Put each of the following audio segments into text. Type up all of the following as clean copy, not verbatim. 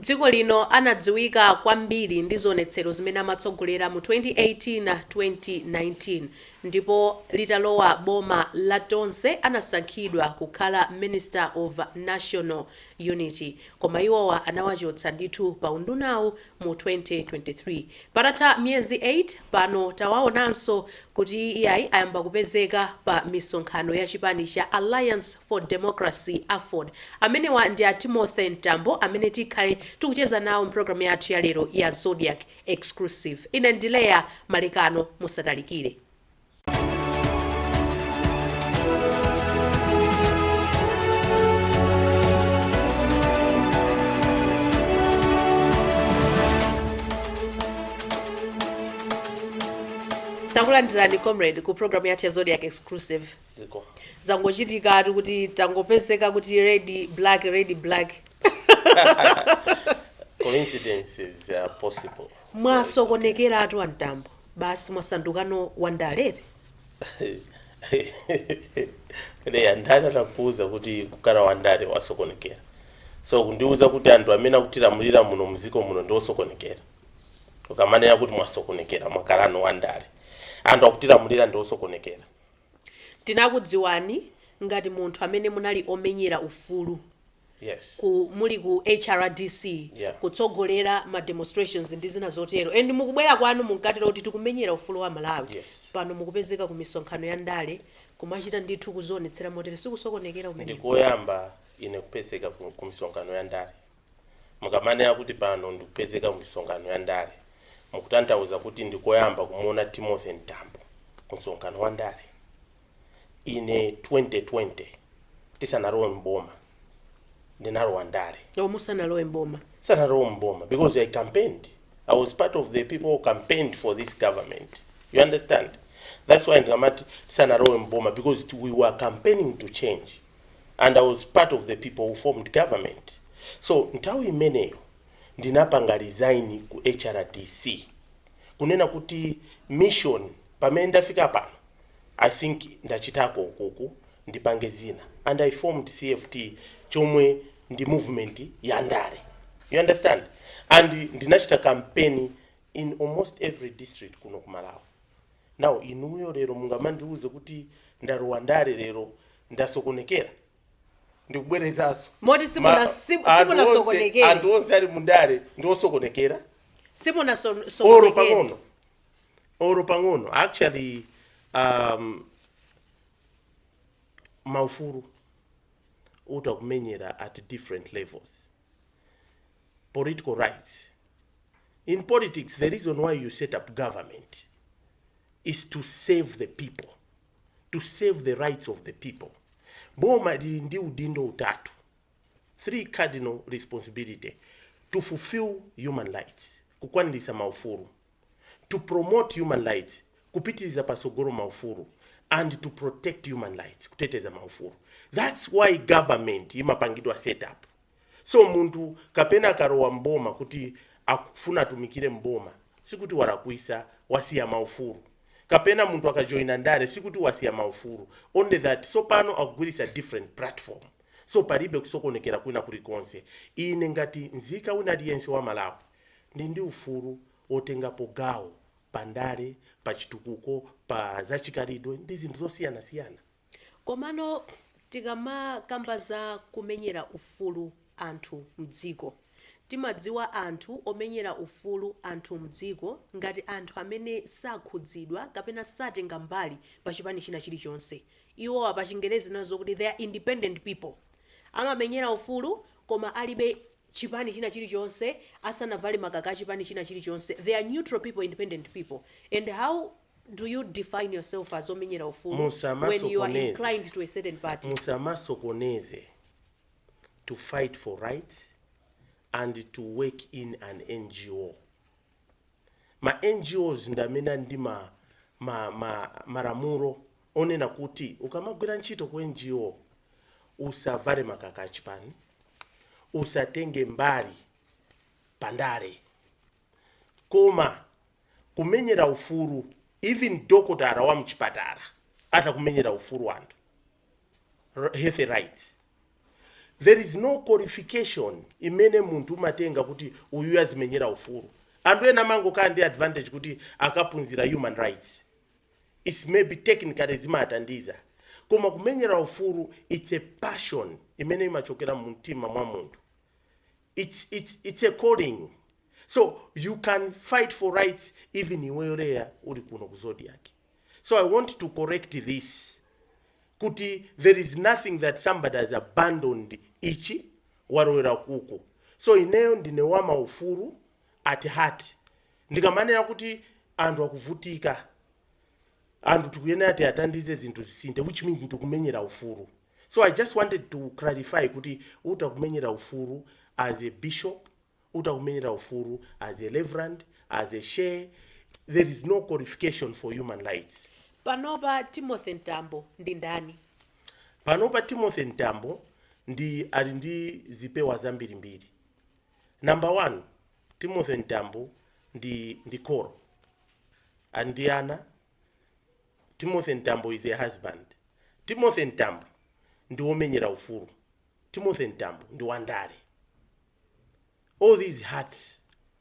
mdziko lino anadziwika kwambiri ndi zionetsero zimene amatsogolera mu 2018 na 2019 ndipo litalowa boma la Tonse anasankhidwa kukhala Minister of National Unity, koma iwowa anawachotsa ndithu pa undunawu mu 2023. Patatha miyezi 8 pano tawaonanso kuti iyayi ayamba kupezeka pa misonkhano ya chipani cha Alliance for Democracy Aford. Amenewa ndi a Timothy Mtambo amene tikhale tikucheza nawo mpulogalamu yathu ya lero ya Zodiac Exclusive. Ine ndileya Malekano, musatalikire. Takulandirani comrade ku program yathu ya Zodiac Exclusive. Ziko. Zangochitika kuti tangopezeka kuti red black. Coincidences are possible. Mwasokonekera atu Mtambo. Basi mwasandukano wandalete. Kale andana takuuza kuti kukara wandale wasokonekera. So kundiuza kuti anthu amene akutilamulira muno muziko muno ndi osokonekera. Ukamanena kuti mwasokonekera mwakarano wandale. Anthu akutilamulira ndi osokonekera. Tinakudziwani ngati munthu amene munali omenyera ufulu. Yes. Muli ku HRDC, Yeah. kutsogolera ma demonstrations ndi zina zotero. And mukubwera kwanu munkatira kuti tikumenyera ufulu wa Malawi. Yes. Pano mukupezeka ku misonkhano ya ndale, kumachita ndithu kuzionetsera motere sikusokonekera umene. Ndikoyamba ine kupezeka ku misonkhano ya ndale. Mukamanena kuti pano ndikupezeka ku misonkhano ya ndale. Mukutanthauza kuti ndikoyamba kumuona Timothy Mtambo ku msonkhano wa ndale. Ine 2020 tisanalowe mboma ndinalowa ndale. Musanalowe mboma. Sanalowe mboma because I campaigned. I was part of the people who campaigned for this government. You understand? That's why ndingamati tisanalowe mboma because we were campaigning to change. And I was part of the people who formed government. So nthawi imeneyo ndinapanga resign ku HRDC. Kunena kuti mission pamene ndafika pano, I think ndachitako ukuku ndipange zina. And I formed CFT chomwe ndi movement ya ndale. You understand? And ndinachita campaign in almost every district kuno ku Malawi. Now inuyo lero mungamandiuze kuti ndalowa ndale lero ndasokonekera. Ndikubwerezaso. Moti simuna sokonekera. Anthu onse ali mundale ndiosokonekera. Simuna sokonekera. Oro pang'ono. Actually, maufuru utakumenyera at different levels. Political rights. In politics, the reason why you set up government is to save the people, to save the rights of the people. Boma ndi udindo utatu. 3 cardinal responsibility: to fulfill human rights, kukwanilisa maufuru; to promote human rights, kupitiliza pasogoro maufuru; and to protect human rights, kuteteza maufuru. That's why government imapangidwa set up. So muntu kapena karowa mboma kuti akufuna atumikire mboma, sikuti warakuisa wasiya maufuru. Kapena muntu akajoina ndale sikuti wasiya maufuru. Only that so pano akugwirisa different platform. So palibe kusokonekera kwina kulikonse. Ine ngati nzika wina aliyense wa Malawi ndi ufulu otengapo gawo pandale, pa chitukuko, pa zachikhalidwe ndi zinthu zosiyana-siyana. Komano tikamakamba za kumenyera ufulu anthu mdziko, timadziwa anthu omenyera ufulu anthu mdziko ngati anthu amene sakhudzidwa kapena satenga mbali pa chipani china chilichonse. Iwo pa Chingerezi nazo kuti they are independent people. Amamenyera ufulu koma alibe chipani china chilichonse, asanavale makaka chipani china chilichonse. They are neutral people, independent people. And how do you define yourself as omenyera ufulu when you are inclined to a certain party? Musamasokoneze to fight for rights and to work in an NGO. Ma NGOs ndamena ndi maramuro onena kuti ukamagwira ntchito ku NGO usavale makaka chipani, usatenge mbali pandale. Koma kumenyera ufulu, even dokotara wa mchipatara atakumenyera ufulu wantu, health rights. there is no qualification imene muntu umatenga kuti uyu azimenyera ufulu. Anthu ena mangokhala ndi advantage kuti akaphunzira human rights. It's maybe technically zimatandiza. Koma kumenyera ufulu, it's a passion imene imachokera mu mtima mwa munthu. It's a calling. So you can fight for rights even iweyo uli kuno ku Zodiac. So I want to correct this. Kuti there is nothing that somebody has abandoned ichi warowera kuko. So ineyo ndine wama ufulu at heart. Ndikamanena kuti anthu akuvutika. Anthu tikuyena ati atandize zinthu zisinte, which means ndikumenyera ufulu. So I just wanted to clarify kuti utakumenyera ufulu as a bishop, utakumenyera ufulu as a reverend, as a sheikh. There is no qualification for human rights. Panopa Timothy Mtambo ndi ndani? Panopa Timothy Mtambo ali ndi zipewa zambirimbiri. Number 1, Timothy Mtambo ndi koro. Andiana. Timothy Mtambo is a husband. Timothy Mtambo ndi womenyera ufulu. Timothy Mtambo ndi wandale. All these hats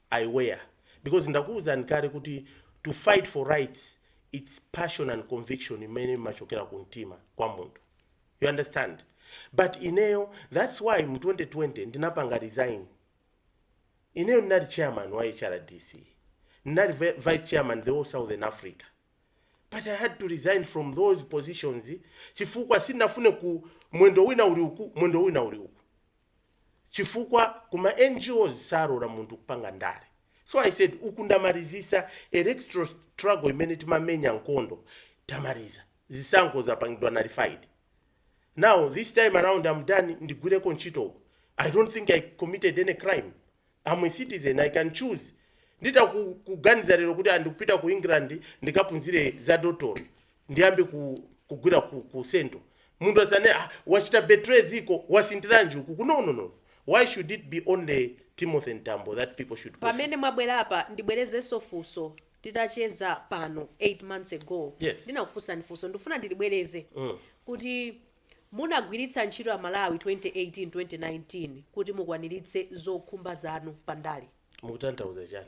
I wear because ndakuuza nkare kuti to fight for rights, it's passion and conviction imene machokera kuntima kwa muntu. You understand? But ineyo, that's why mu 2020 ndinapanga resign. Ineyo ndinali chairman wa HRDC. Ndinali vice chairman the whole Southern Africa. But I had to resign from those positions. Chifukwa sinafune ku mwendo wina uli uku, mwendo wina uli uku. Chifukwa kuma NGOs sarora muntu kupanga ndale. So I said ukundamalizisa electoral struggle imene timamenya nkondo tamaliza. Zisankho zapangidwa nullified. Now this time around I'm done ndigwireko ntchito. I don't think I committed any crime. I'm a citizen, I can choose. Ndita kuganiza lero kuti andikupita ku England ndikaphunzire za doctor. Ndiyambe kugwira ku sento. Mundu asane wachita betray ziko wasindiranji uku. No. Why should it be only Timothy Mtambo that people should go? Pamene mwabwera apa ndibwerezenso funso titacheza pano 8 months ago. Yes. Ndinakufunsa nifunso ndifuna ndilibwereze. Kuti munagwiritsa ntchito ya Malawi 2018-2019 kuti mukwaniritse zokhumba zanu pandali. Mukutanthauza chani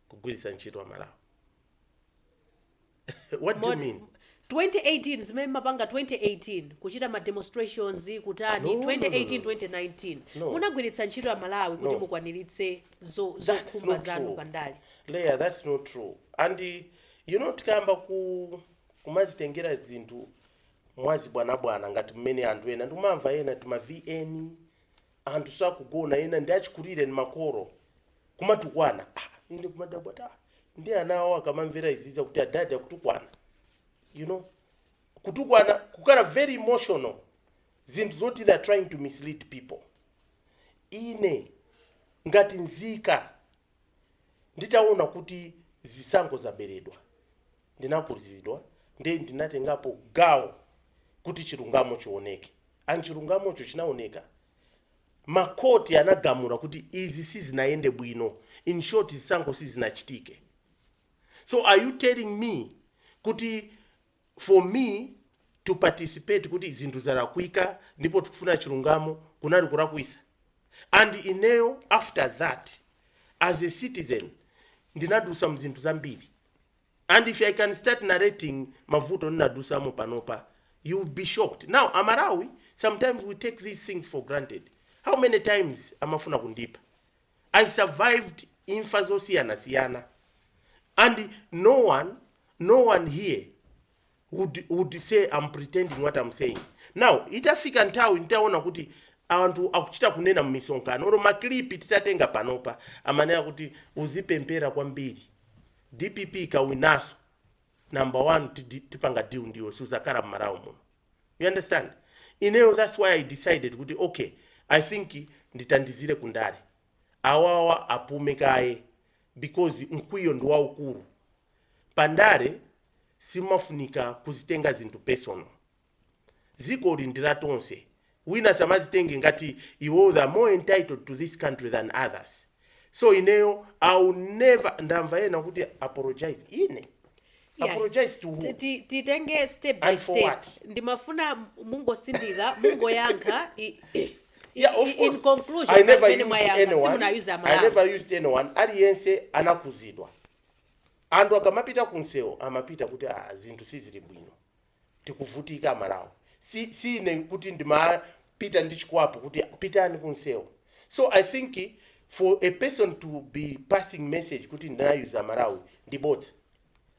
kugwiritsa ntchito ya Malawi? What do you mean? 2018 zimene mapanga 2018 kuchita ma demonstrations kutani 2018-2019 munagwiritsa ntchito ya Malawi kuti mukwaniritse zokhumba zanu pandali. Leah, that's not true. And you know tikamba kumazitengera zinthu mwazi bwana ngati mmene anthu ena ndimamva ena tima VN anthu sakugona ena ndi achikulire ni makoro kumatukwana inde kumadabwata ndi anawo akamamvera iziza kuti adadi akutukwana. You know, kutukwana kukana very emotional. Zinthu zoti they're trying to mislead people. Ine ngati nzika nditaona kuti zisankho zaberedwa ndinakurizidwa ndinatengapo gawo kuti chilungamo chioneke. Ani chilungamocho chinaoneka. Makoti anagamura kuti izi sizinayende bwino. In short, zisankho sizinachitike. So are you telling me kuti for me to participate kuti zinthu zalakwika ndipo tikufuna chilungamo kunali kulakwisa? And ineyo after that as a citizen ndinadusa mzinthu zambiri. And if I can start narrating mavuto ndinadusamo panopa, you will be shocked. Now Amarawi, sometimes we take these things for granted. How many times amafuna kundipa? I survived imfa siyana. And no one here would say I'm pretending what I'm saying. Now, itafika nthawi nitaona kuti anthu akuchita kunena mmisonkhano oro maklipi titatenga panopa amanena kuti uzipempera kwambiri. DPP kawinaso. Number 1 tipanga deal ndiwo suzakara Malawi muno. You understand? Ineyo that's why I decided kuti okay, I think nditandizire kundale. Awawa apume kaye because mkwiyo ndi waukulu. Pandale simafunika kuzitenga zinthu personal. Ziko lindira tonse. Wina samazitenge ngati iwo are more entitled to this country than others. So ineyo I'll never ndamva yena kuti apologize. Apologize to who? Titenge step by step. Ndimafuna mungo sindika, mungo yankha Yeah, of course. In conclusion, I never pamene used mwayankha, anyone. simunayuza I Malawi. never used anyone. Aliyense anakuzidwa. Anthu akamapita kunsewu amapita kuti zinthu sizili bwino. Tikuvutika Malawi. Si ine kuti ndimapita ndi chikwapo kuti pitani kunsewu. So I think for a person to be passing message kuti ndinayuza Malawi ndibodza.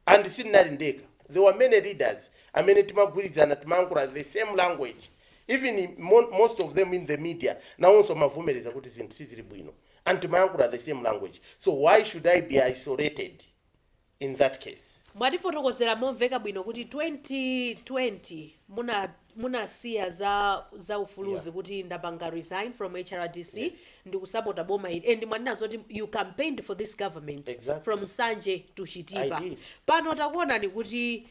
And sinali ndeka. There were many leaders. Amene timagwirizana timayankhula the same language. Even most of them in the media nawonso mavomereza kuti zinthu sizili bwino. And timayankhula the same language. So why should I be isolated in that case? Mwatifotokozera momveka bwino kuti 2020 munasiya za ufuluzi kuti ndapanga resign from HRDC. Yes. Ndikusapota boma ili and mwaninazo kuti you campaigned for this government. Exactly. From Sanje to Chitipa. I did. Pano takuona ni kuti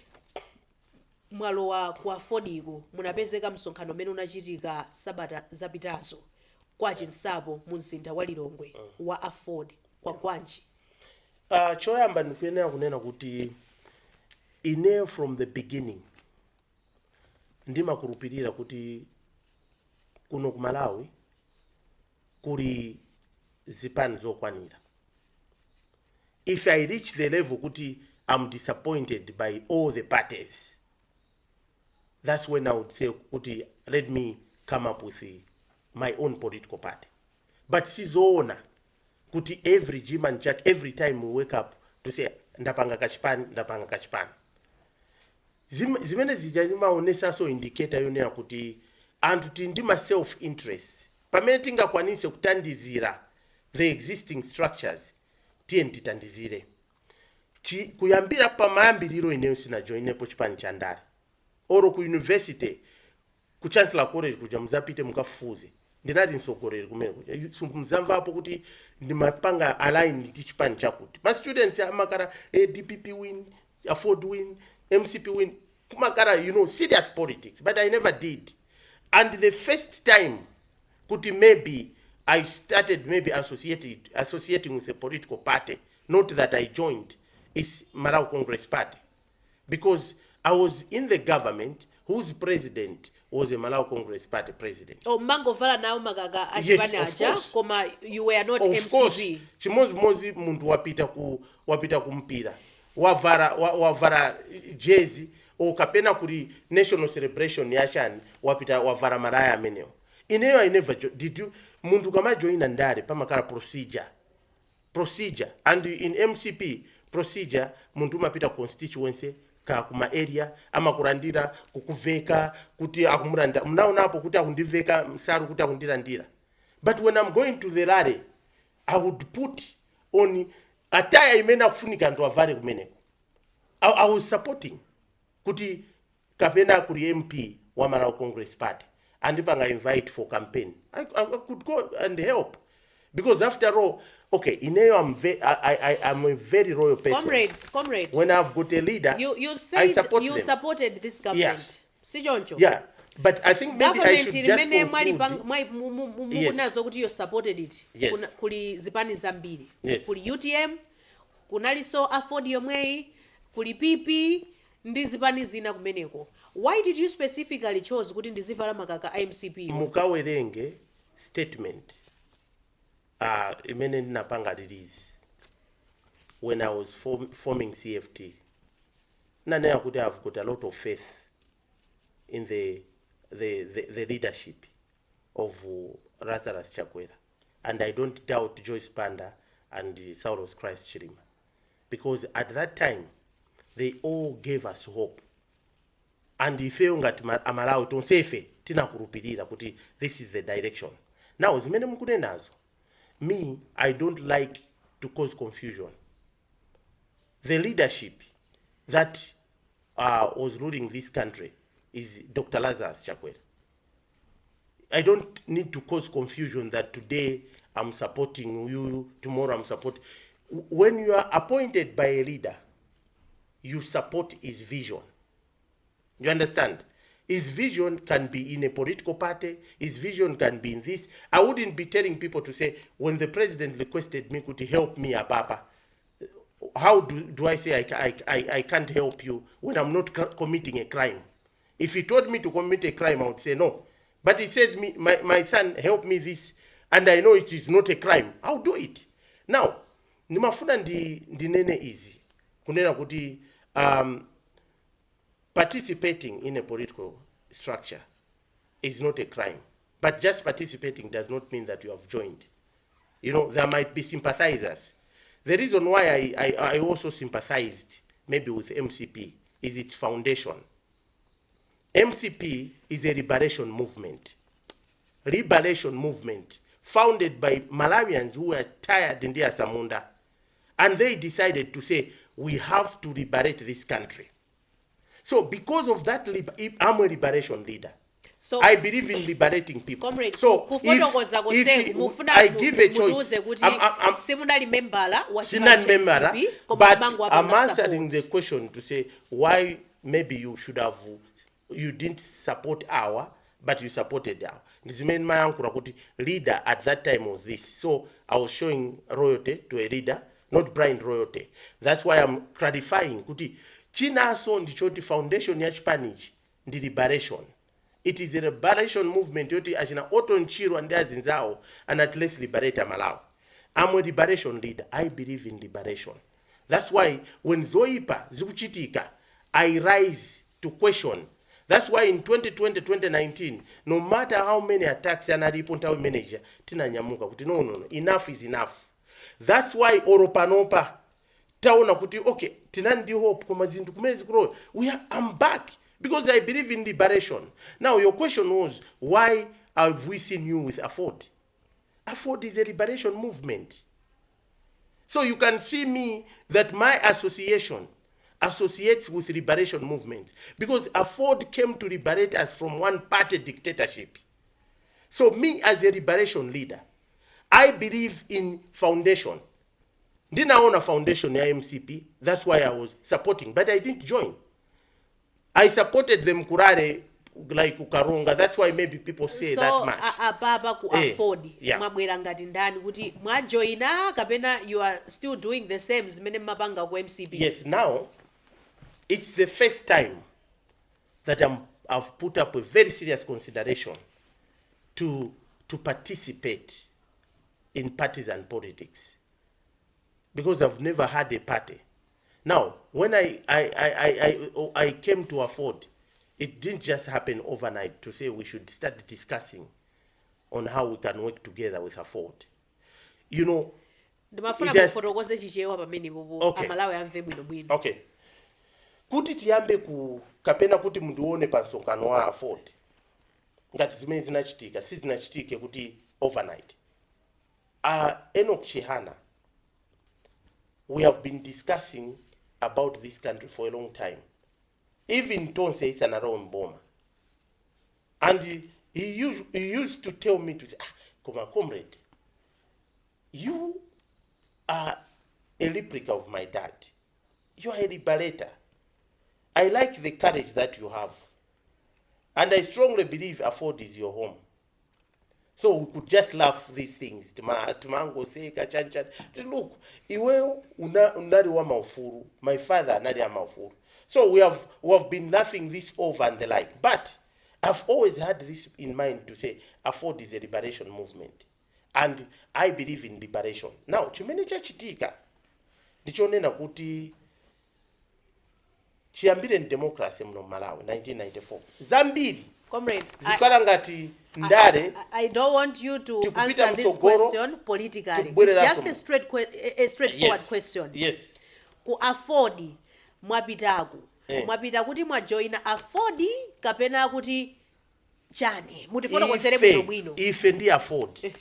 mwalowa ku Afordiko munapezeka msonkhano umene unachitika sabata zapitazo kwa chinsapo mu mzinda wa Lilongwe wa Aford kwa kwanji. Choyamba ndikuyenera kunena kuti ine from the beginning ndimakhulupirira kuti kuno ku Malawi kuli zipani zokwanira. If I reach the level kuti I'm disappointed by all the parties, that's when I would say kuti let me come up with my own political party. But sizoona kuti every gym and chat every time we wake up to say ndapanga kachipani. Zimene zimaonesa so indicator yonera kuti anthu tindima self interest. Pamene tingakwanise kutandizira the existing structures titandizire. Kuyambira pamayambiriro ineyo sinajoinepo chipani cha ndale. Oro ku university ku chancellor college kuja muzapite mukafufuze. Ndinati nsogolere kumene kuja. Muzamvapo kuti ndimapanga align ndi chipani chakuti. Ma students amakara DPP win, Aford win, MCP win. Kumakara, serious politics. But I never did. And the first time kuti maybe I started associating with a political party, not that I joined, is Malawi Congress Party. Because I was in the government whose president was a Malawi Congress Party president. Oh, mango vala na magaga Yes, achipani of aja, course. koma you were not Of MCV. course, chimozi muntu wapita kumpira. Wavara jezi o kapena kuri national celebration yachani wavara maraya amenewo. Ineyo I never did you muntu kama join ndare pamakala procedure and in MCP procedure muntu mapita constituency ka kuma area ama kurandira kukuveka kuti akumuranda mnaonapo kuti akundiveka msaru kuti akundirandira. But when I'm going to the rally I would put on attire imena kufunika ndo avare kumeneko. I was supporting kuti kapena kuri MP wa Malawi Congress Party and panga invite for campaign. I could go and help because after all, okay, ineyo I'm a very loyal person. Comrade. When I've got a leader, you said I support you them. supported this government. Yes. Si joncho. Yeah, but I think maybe I should just conclude. Nazo kuti you supported it. Yes. Kuli zipani zambiri. Yes. Kuli UTM, kunaliso Aford yomweyi, kuli PP, ndi zipani zina kumeneko. Why did you specifically chose kuti ndizivala makaka MCP? Mukawerenge statement imene ndinapanga release when I was forming CFT. Nanena kuti I've got a lot of faith in the leadership of Lazarus Chakwera, and I don't doubt Joyce Panda and Saulos Christ Chirima, because at that time they all gave us hope. And if you ngati Malawi tonsefe tinakurupirira kuti this is the direction. Now zimene mukunenazo, me, I don't like to cause confusion. The leadership that was ruling this country is Dr. Lazarus Chakwera. I don't need to cause confusion that today I'm supporting you, tomorrow I'm supporting. When you are appointed by a leader, you support his vision. You understand? His vision can be in a political party. His vision can be in this. I wouldn't be telling people to say, when the president requested me, could he help me, Papa? How do I say I can't help you when I'm not committing a crime? If he told me to commit a crime, I would say, no, But he says, my son, help me this, and I know it is not a crime, I'll do it. Now, nimafuna ndinene easy. Kunena kuti participating in a political structure is not a crime. But just participating does not mean that you have joined. You know, there might be sympathizers. The reason why I also sympathized maybe with MCP is its foundation. MCP is a liberation movement. Liberation movement founded by Malawians who were tired in their Samunda. And they decided to say, we have to liberate this country. So because of that, I'm a liberation leader. So I believe in liberating people. Comrade, so if I give a choice, but I'm answering the question to say why maybe you didn't support our, but you supported our. This mean my uncle leader at that time was this. So I was showing royalty to a leader, not blind royalty. That's why I'm clarifying. China so ndichoti foundation ya Spanish ndi liberation. It is a liberation movement yoti achina Otto Nchirwa ndi azinzawo and at least liberate Malawi. I'm a liberation leader. I believe in liberation. That's why when zoipa zikuchitika, I rise to question. That's why in 2020, 2019, no matter how many attacks analipo ntawi manager, tina nyamuka kuti no, enough is enough. That's why oropanopa taona kuti okay, tinandi hope koma zinthu kumene zikulowa. I'm back because I believe in liberation. Now your question was, why have we seen you with Aford? Aford is a liberation movement. So you can see me that my association associates with liberation movements because Aford came to liberate us from one party dictatorship. So me as a liberation leader, I believe in foundation. Didn't own a foundation ya MCP, that's why I was supporting, but I didn't join. I supported them kurare like Ukarunga, that's why maybe people say so, that much. Baba ku Aford, mwabwera ngati ndani kuti mwajoina kapena you are still doing the same zimene mapanga ku MCP. Yes, now it's the first time that I've put up a very serious consideration to participate in partisan politics because I've never had a party. Now, when I came to Aford, it didn't just happen overnight to say we should start discussing on how we can work together with Aford. You know, okay. Kuti tiyambe ku kapena kuti munduone pa nsonkhano wa Aford ngati zimene zinachitika sizinachitike kuti overnight. Enoch Chihana, we have been discussing about this country for a long time. Even Tonse is an around bomber. And he used to tell me to say, comrade, you are a replica of my dad. You are a liberator. I like the courage that you have. And I strongly believe Aford is your home. So we could just laugh these things. Tumango seka chanchan. Look, iwe unari wa maufuru. My father anari wa maufuru. So we have been laughing this over and the like. But I've always had this in mind to say Aford is a liberation movement. And I believe in liberation. Now, chimene chachitika. Ndichonena kuti chiyambire democracy mno Malawi 1994. Zambiri. Comrade, I don't want you to answer this question politically. It's just a straightforward question. Yes. Ku Aford mwapitaku. Mwapita kuti mwajoina Aford kapena kuti chani. Mutifuna kwenzere bwino bwino. Ife ndi Aford.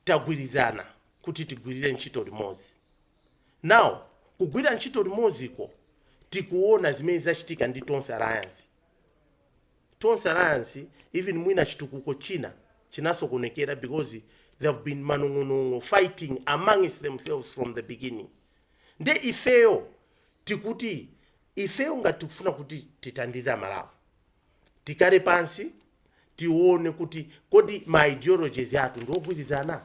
Tagwirizana kuti tigwirire ntchito limodzi. Now, kugwira ntchito limodzi ko tikuona zimene zachitika ndi Tonse Alliance. Tonse Alliance, even mwina chitukuko China, chinasokonekera because they have been manungunungu fighting amongst themselves from the beginning. Nde ifeo, tikuti, ifeo nga tukufuna kuti titandiza Malawi. Tikare pansi, tione kuti, kodi ma ideologies yatu nzogwirizana.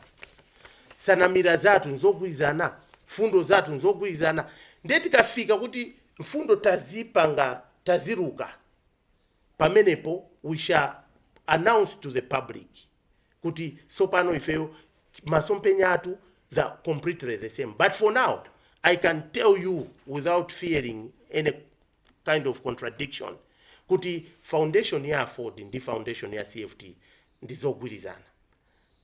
Sanamira zatu nzogwirizana. Fundo zatu nzogwirizana. Nde tikafika kuti mfundo tazipanga taziruka. Pamenepo we shall announce to the public kuti sopano ifeyo masomphenya athu the completely the same. But for now, I can tell you without fearing any kind of contradiction kuti foundation ya Aford ndi foundation ya CFT ndizogwirizana.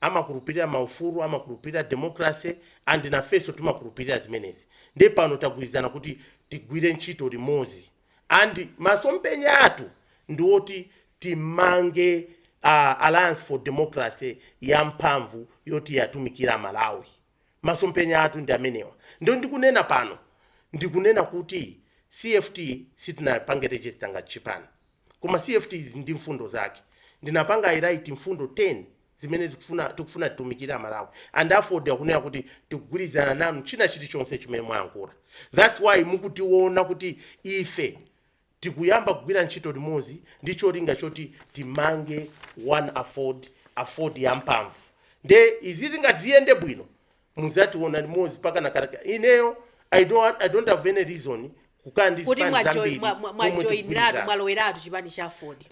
Amakulupirira maufulu, amakulupirira democracy, and nafeso timakulupirira zimenezi. Ndi pano tagwirizana kuti tigwire ntchito limodzi. And masomphenya athu ndiwoti timange Alliance for Democracy ya mphamvu yoti yatumikira Malawi. Masomphenya athu ndi amenewa. Ndio ndikunena pano. Ndikunena kuti CFT sitinapanga register ngati chipani. Koma CFT ndi mfundo zake. Ndinapanga iraiti mfundo 10 zimene tikufuna titumikira Malawi. And Aford yakunena kuti tikugwirizana nanu china chilichonse chimene mwayankhula. That's why mukutiona kuti ife tikuyamba kugwira ntchito limodzi ndicho linga choti timange one Aford ya mphamvu. Nde izi zingadziyende bwino muzationa limodzi paka na karaka. Ineyo I don't have any reason kukana disband zambiri. Mwajoinatu mwaloweratu chipani cha Aford.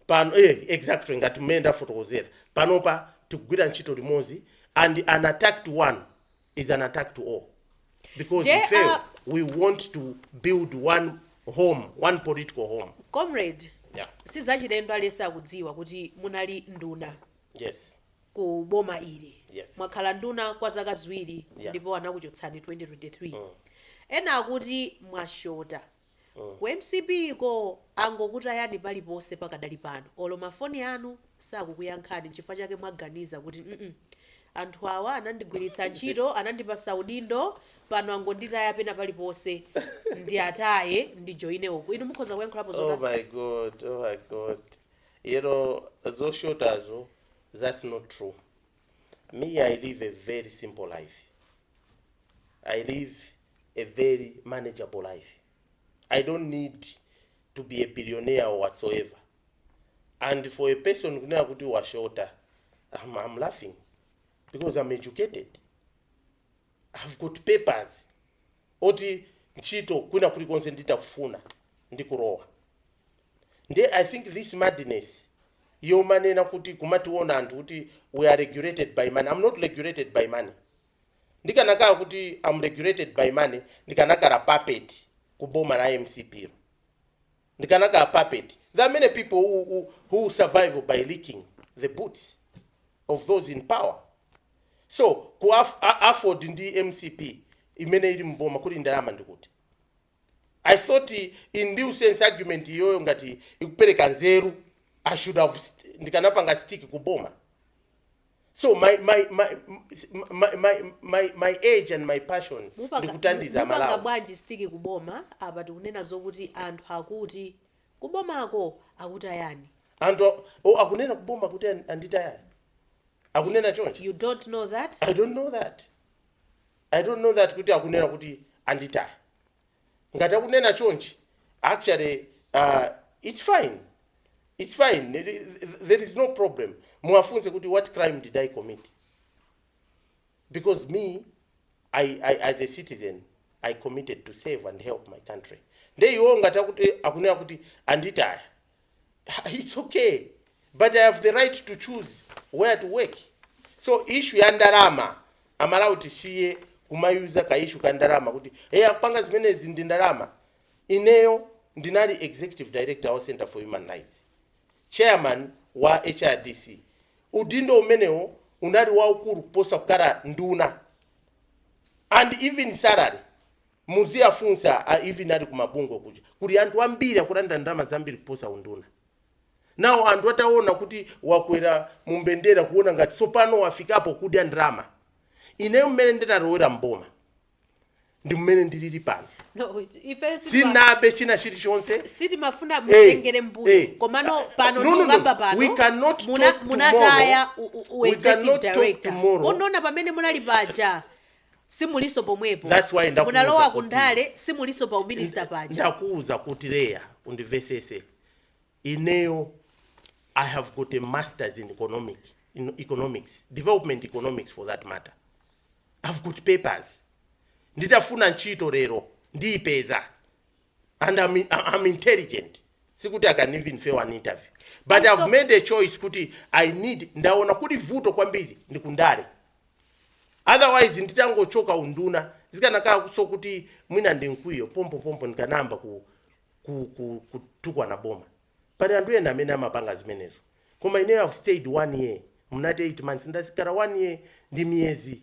Pano exactly ngati mmenda fotokozera. Panopa tikugwira ntchito limodzi, and an attack to one is an attack to all. Because we want to build one home, one political home. Comrade, yeah. Sizachilendo alesa kudziwa kuti munali nduna. Yes. Ku boma ili. Yes. Mwakhala nduna kwa zaka ziwiri ndipo anakuchotsani 2023. Ena akuti mwashota. Ku MCP ko angokuta yani palipose pakadali pano. Olo mafoni anu sakukuyankhani chifukwa chake mwaganiza kuti anthu awa anandigwiritsa ntchito, anandipasa udindo, pano angonditaya pena palipose ndi ataye ndi joine uku. Inu mukhoza kuyankhulapo zona. Oh my God. You know, those shooters, that's not true. Me, I live a very simple life. I live a very manageable life. I don't need to be a billionaire or whatsoever. And for a person who kuti washota, I'm laughing because I'm educated. I've got papers. Oti nchito kuna kuli konsendita kufuna ndikurowa. I think this madness yomanena kuti kumationa anthu kuti we are regulated by money. I'm not regulated by money. Ndikanaka kuti I'm regulated by money, ndikanaka puppet kuboma na MCP. Ndikanaka puppet. There are many people who survive by licking the boots of those in power. So ku Aford ndi MCP imene ili mboma kuli ndalama ndikuti. I thought in due sense argument yoyo ngati ikupereka nzeru, I should have ndikanapanga stick kuboma. So my age and my passion ndikutandiza Malawi. Mupanga bwanji stick kuboma apa tikunena zokuti anthu akuti kubomako akutayani. Anthu akunena kuboma kuti anditayani. Akunena chonchi. You don't know that? I don't know that kuti akunena kuti anditaya. Ngati akunena chonchi, actually it's fine. It's fine. There is no problem. Muafunze kuti what crime did I commit? Because me, I as a citizen, I committed to save and help my country. Ngati akunena kuti anditaya. It's okay. But I have the right to choose where to work. So issue ya ndalama amalawi tisiye kumayuza ka issue ka ndalama kuti apanga zimenezi ndi ndalama. Ineyo ndinali executive director wa Center for Human Rights, chairman wa HRDC. Udindo umenewo unali waukulu kuposa kukhala nduna. And even salary muzia funsa even ali kumabungo kuja kuli anthu ambiri akulanda ndalama zambiri kuposa unduna. Now anthu ataona kuti wakwera mumbendera kuona ngati sopano wafikapo kudya ndalama. Ineyo mmene ndinalowera mboma ndi mmene ndilili pano. No, sinabe china chilichonse. Siti mafuna mutengere mbuyo. Komano pano ndingamba pano. We cannot talk munataya executive director. Tomorrow. Onona pamene munali paja simuliso pomwepo. That's why munalowa kundale simuliso pa minister paja. Ndakuuza kuti leya undivesese. Ineyo I have got a master's in economics, development economics for that matter. I've got papers. Nditafuna ntchito lero ndipeza. And I'm intelligent. sikuti I can even fail an interview, but I've made a choice kuti I need ndaona kuti vuto kwambiri ndikundale, otherwise nditangochoka unduna zikanaka kuso kuti mwina ndinkwiyo pompo ndikanamba kutukwa na boma, but anthu ena amene amapanga zimenezo. Koma ine I've stayed 1 year, munati 8 months, ndasikara 1 year ndi miyezi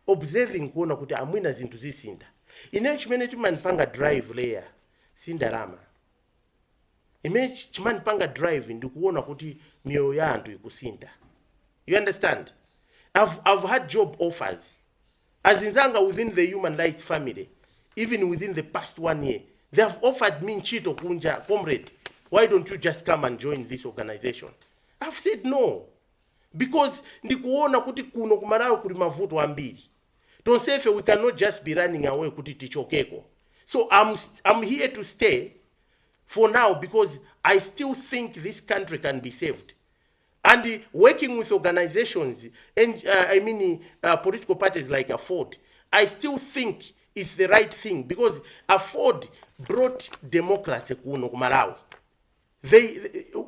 observing kuona kuti amwina zinthu zisinda. Ine chimene chimanipanga drive layer sindalama, imene chimanipanga drive ndikuona kuti miyoyo ya anthu ikusinda. You understand? I've had job offers azinzanga within the human rights family, even within the past 1 year. They have offered me nchito kunja, comrade, why don't you just come and join this organization? I've said no, because ndikuona kuti kuno kumalawi kuli mavuto ambiri. Tonse we cannot just be running away kuti tichokeko. So I'm here to stay for now because I still think this country can be saved. And working with organizations and political parties like Aford, I still think it's the right thing because Aford brought democracy kuno kumalawi.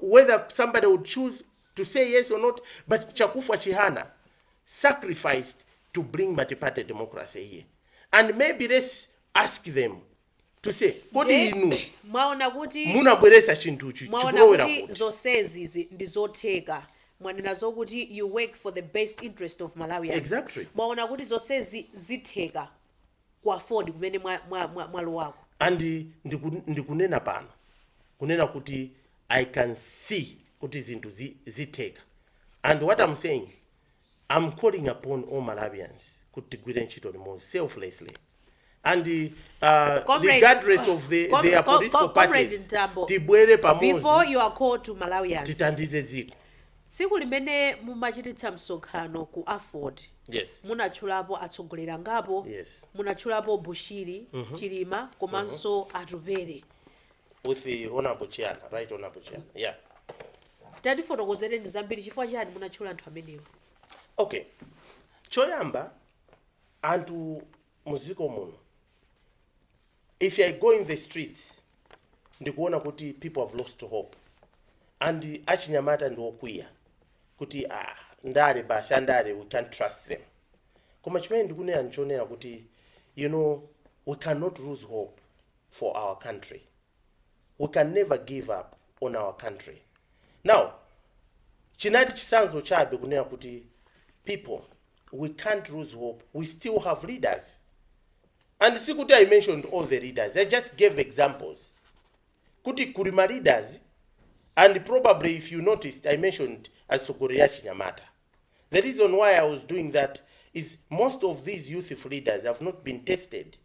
Whether somebody would choose to say yes or not, but Chakufa Chihana sacrificed to bring multi-party democracy here. And maybe let's ask them to say, kodi inu munabweresa chintuchi chikulowera kuti zonsezi ndizotheka mwanena zokuti you work for the best interest of Malawians. Exactly. Mwaona kuti zonsezi zitheka kwa Aford kumene mwalo wako. And ndikunena pano kunena kuti I can see kuti zinthu zitheka. And what I'm saying, I'm calling upon all Malawians kuti tigwire ntchito limodzi selflessly. And regardless of their political parties, tibwere pamozi. Before you are called to Malawians, titandize ziko. Siku limene mumachititsa msonkhano ku Aford. Yes. Munachulapo atsogolera ngapo. Yes. Munachulapo Bushiri, Chilima, komanso Atupere. With the honorable chair, right honorable chair. Yeah. Tati fotokozere ndi zambiri chifukwa chani munachula anthu amenewo. Okay. Choyamba anthu muziko muno. If I go in the streets, ndikuona kuti people have lost hope. And achinyamata ndiokwiya kuti ndale basi andale, we can't trust them. Koma chimene ndikunena nchonera kuti we cannot lose hope for our country. We can never give up on our country. Now, chinati chisanzo chabe kunena kuti people, we can't lose hope. We still have leaders. And sikuti I mentioned all the leaders. I just gave examples. Kuti kurima leaders, and probably if you noticed, I mentioned Asogoriya Chinyamata. The reason why I was doing that is most of these youthful leaders have not been tested.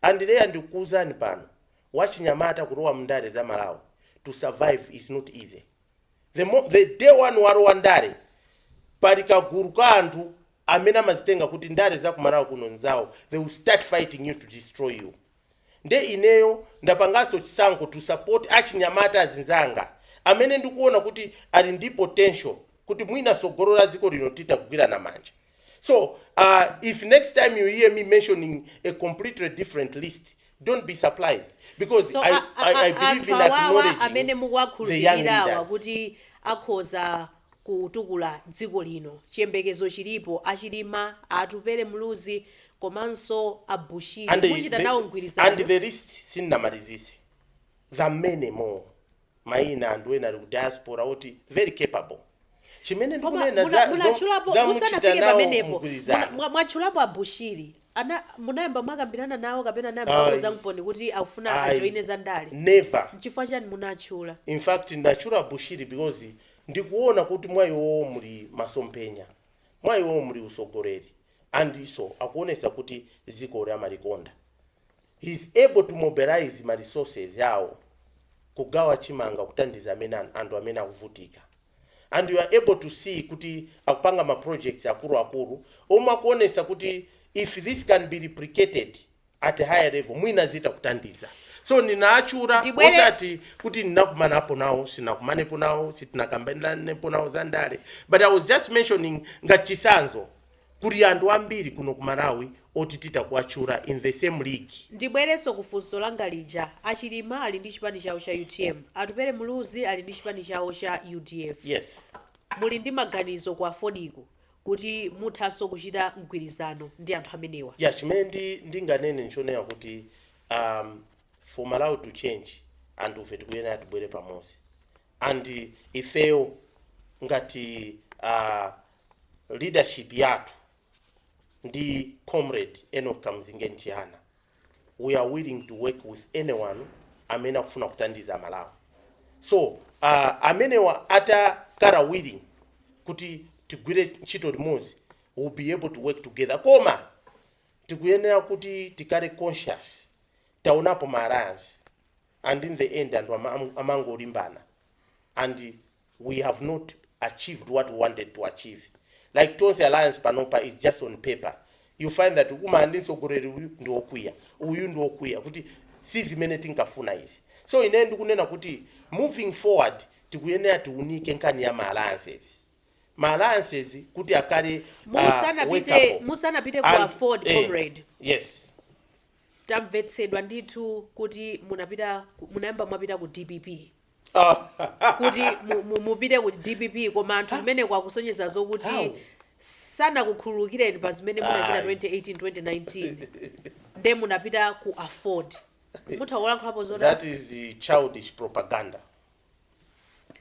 And they are ndikuzani pano. Wachinyamata kurowa mndale za Malawi to survive is not easy. The day one warowa ndale, palika guruka anthu amene amazitenga kuti ndale za kumalawi kuno nzawo, they will start fighting you to destroy you. Nde ineyo ndapangaso chisankho to support achinyamata azinzanga amene ndikuona kuti ali ndi potential kuti mwina sogolola ziko lino tita kugwira na manja. So if next time you hear me mentioning a completely different list, don't be surprised because so, I believe in acknowledging the young leaders. Kuti akhoza kutukula dziko lino, chiyembekezo chilipo, achilima, Atupere muluzi, komanso Abushiri, muchita nawo mgwirizano. And the list sinnamalizise. There are many more. Maina and ena ku diaspora oti very capable. Chimene ndikunena za muchita nawo mgwirizano. Mwachulapo Abushiri. Munayamba mwakambirana nawo kapena nayamba za mponi kuti afuna ajoine za ndale. Never. Chifukwa chani munachula? In fact, ndachula Bushiri because ndikuona kuti mwayiwo muli masompenya. Mwayiwo muli usogoleri. And so akuonesa kuti ziko lya malikonda. He is able to mobilize my resources yawo kugawa chimanga kutandiza anthu amene akuvutika. And you are able to see kuti akupanga ma projects akuru omwe akuonesa kuti if this can be replicated at a higher level mwina zita kutandiza. So ninaachura osati kuti ninakumana hapo nawo sinakumanepo nawo sitinakambiranapo nawo za ndale, but I was just mentioning ngachisanzo kuli anthu ambiri kuno ku Malawi oti titakuwatchula in the same league. Ndibweretso kufunso langa lija, Achilima ali ndi chipani chawo cha UTM, Atupere Muluzi ali ndi chipani chawo cha UDF. Yes. Muli ndi maganizo ku Afodiko kuti muthanso kuchita mgwirizano ndi anthu amenewa? Yeah, chimene ndinganene nchonera kuti for Malawi to change anthu ife tikuyenera tibwere pamodzi. And ifeyo ngati leadership yathu ndi comrade Enoch Kamzinge Nchihana, we are willing to work with anyone amene akufuna kutandiza Malawi. So amenewa atakhala willing kuti tigwire ntchito limodzi, we'll be able to work together. Koma tikuyenera kuti tikale conscious taonapo ma alliance, and in the end anthu amangolimbana, and we have not achieved what we wanted to achieve. Like Tonse alliance panopa is just on paper. You find that umandinsogoleri uyu ndi okwiya, uyu ndi okwiya kuti sizimene tinkafuna izi. So ine ndikunena kuti moving forward tikuyenera tiunike nkhani ya ma alliances. Ma alliances kuti akale musanapite ku Aford comrade. Yes. Tamvetsedwa ndithu kuti munayamba mwapita ku DPP. Kuti mupite ku DPP koma anthu mmene kwakusonyeza zokuti sana kukhululukireni pa zimene munachita 2018-2019 nde munapita ku Aford. Muthakulankhulapo zona? That is the childish propaganda.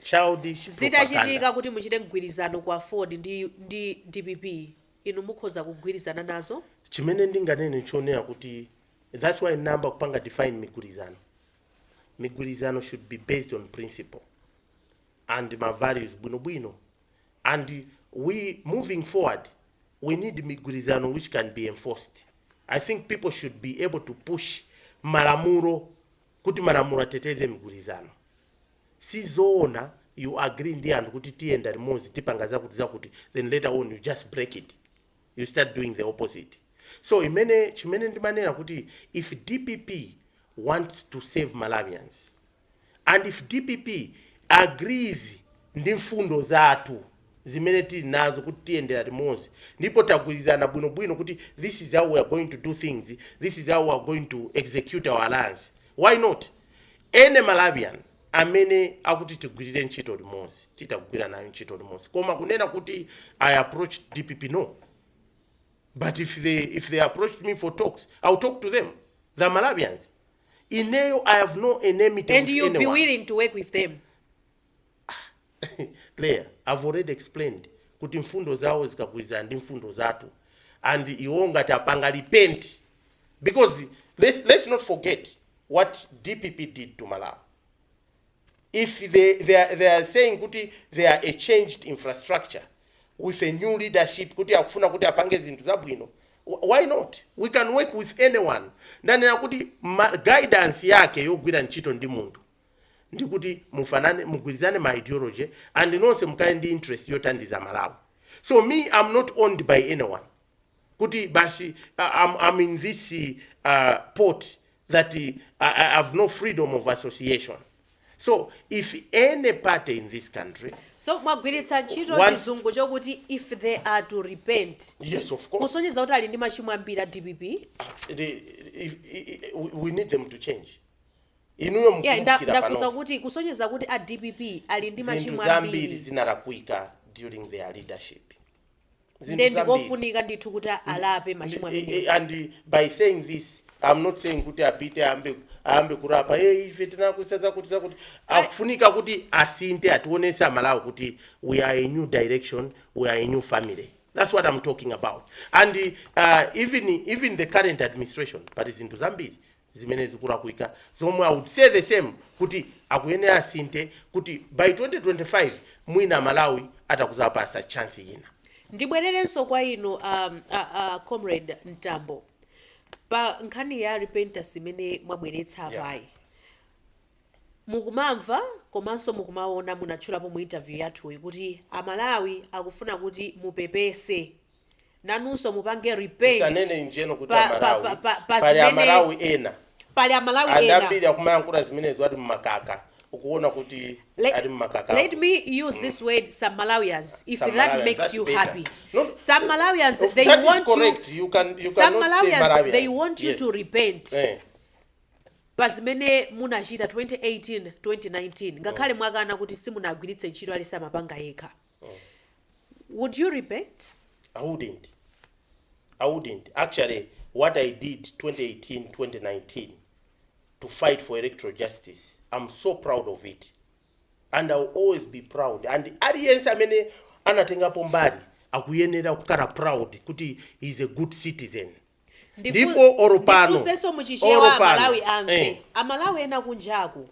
Childish propaganda. Zitachitika kuti muchite mgwirizano ku Aford ndi DPP, inu mukhoza kugwirizana nazo? Chimene ndinganene nchonera kuti that's why number kupanga define migwirizano. Migwirizano should be based on principle and my values bwino. And we moving forward, we need migwirizano which can be enforced. I think people should be able to push malamulo kuti malamulo ateteze migwirizano. Sizoona you agree ndi anthu kuti tiyenda limodzi tipanga zakuti then later on you just break it. You start doing the opposite. So chimene ndimanena kuti if DPP wants to save Malawians, and if DPP agrees ndi mfundo zathu zimene tili nazo kuti tiyendera limodzi ndipo tagwirizana bwino kuti this is how we are going to do things, this is how we are going to execute our alliance, why not? Any Malawian amene akuti tigwirire ntchito limodzi titagwira nayo ntchito limodzi. Koma kunena kuti I approach DPP, no. But if they approach me for talks, I'll talk to them, the Malawians. Ineyo, I have no enmity with anyone. And you'll be willing to work with them? Leah, I've already explained. Kuti mfundo zawo zikagwirizana ndi mfundo zathu. And iwo ngati apanga repent. Because let's not forget what DPP did to Malawi. If they are saying kuti they are a changed infrastructure with a new leadership, kuti akufuna kuti apange zinthu zabwino, why not? We can work with anyone. Nanena kuti guidance yake yogwira ntchito ndi munthu ndi kuti mugwirizane ma ideology and nonse mukaye ndi interest yotandiza Malawi. So me, I'm not owned by anyone. Kuti basi I'm in this port that I have no freedom of association. So if any party in this country, so mwagwiritsa ntchito chizungu chokuti if they are to repent, yes, of course, kusonyeza kuti ali ndi machimo ambiri a DPP, we need them to change. Inuyo mukukira pano. Ndafunsa kuti kusonyeza kuti a DPP ali ndi machimo ambiri zinalakwika during their leadership. Ndikofunika ndithu kuti alape machimo ambiri. And by saying this, I'm not saying kuti apite ambe kurapa ife tinakusaza kuti akufunika kuti asinte atuonesa Malawi kuti we are a new direction, we are a new family. That's what I'm talking about. And even the current administration, but zinthu zambiri zimene zikulakwika zomwe I would say the same kuti akuyenera asinte kuti by 2025 mwina Malawi atakuzapasa chance ina. Ndibwererenso kwa inu comrade Mtambo. Pa nkhani ya repentance imene mwabweretsa apayi. Mukumamva komanso mukumaona munatchulapo mu interview yathu kuti Amalawi akufuna kuti mupepese nanunso mupange repent. Sanene njeno kuti Amalawi pali Amalawi ena. Pali Amalawi ena. Andambiri akumayankhula zimenezo ati mumakaka ukuona kuti ali mmakaka. Let me use this word, some Malawians, if Some that Malawians, makes that's you better. happy. No, Some Malawians, that they is want correct. you cannot some say Malawians, they want you yes. to repent. Eh. Pazimene munachita 2018 2019 ngakhale mwakana kuti simunagwiritse ntchito ali samapanga yekha. Would you repent? I wouldn't. Actually, what I did 2018 2019 to fight for electoral justice, I'm so proud of it, and I'll always be proud. And audience amene anatengapo mbali akuyenera kukhala proud kuti he's a good citizen. Ndipo oropano ndifunseso muchishewa Malawi amve amalawi ena kunjaku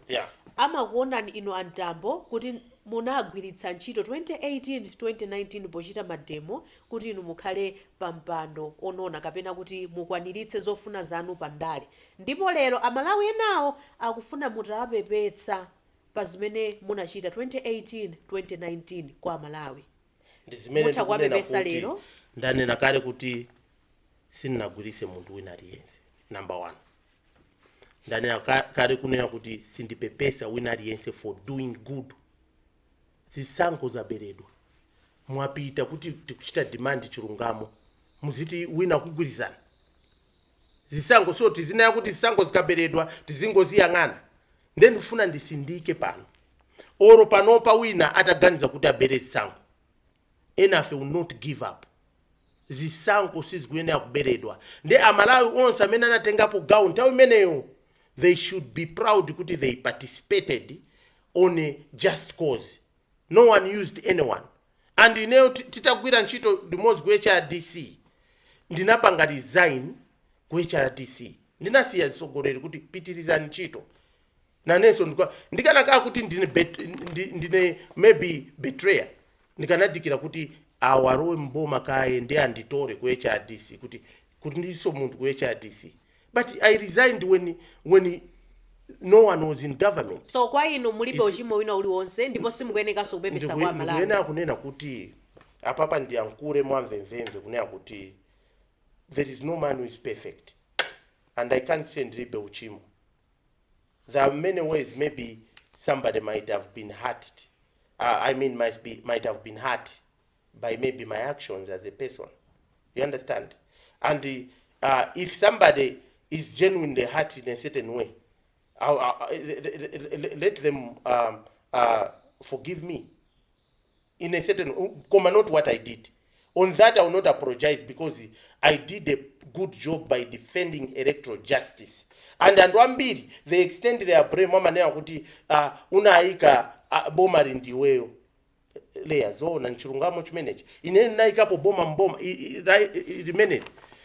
amakuonani ino Mtambo kuti munagwiritsa ntchito 2018 2019 pochita mademo kuti inu mukhale pampando onona kapena kuti mukwaniritse zofuna zanu pandale, ndipo lero amalawi enawo akufuna mutawapepetsa pa zimene munachita 2018 2019 kwa Malawi. Ndizimene ndikunena lero ndanena kale kuti sinnagwiritse munthu wina aliyense. Number 1, ndanena kale kunena kuti sindipepesa wina aliyense for doing good. Zisankho zaberedwa mwapita kuti tikuchita demand chilungamo muziti wina kugwirizana zisankho, so tizinaya kuti zisankho zikaberedwa tizingoziyang'ana. Then ndifuna ndisindike pano oro panopa wina ataganiza kuti abere zisankho, enafe will not give up. Zisankho sizikuyenera kuberedwa. Nde amalawi onse amene anatengapo gawo nthawi imeneyo, they should be proud kuti they participated on a just cause. No one used anyone. And ineyo titagwira ntchito limodzi ku HRDC ndinapanga resign ku HRDC, ndinasiya zisogoleri kuti pitirizani ntchito nanenso ndikanakaa kuti ndine maybe betrayer, ndikanadikira kuti awarowe mboma kaye ndi anditore ku HRDC kuti ndiso munthu ku HRDC. But I resigned when no one was in government. So kwa ino mulibe uchimo wina uliwonse ndipo simukuyenekanso kupepesa kwa Malawi. Ndikuyenera kunena kuti apapa ndiyankhule mwamvemvemve kunena kuti there is no man who is perfect, and I can't say ndilibe uchimo. There are many ways maybe somebody might have been hurt. Might have been hurt by maybe my actions as a person. You understand? And if somebody is genuinely hurt in a certain way, let them forgive me in a certain not what I did. On that I will not apologize, because I did a good job by defending electoral justice. And ambiri they extend their blame mamanena kuti unaika boma lindiweyo leya zona nchilungamo chimenechi ine naikapo boma mboma limene,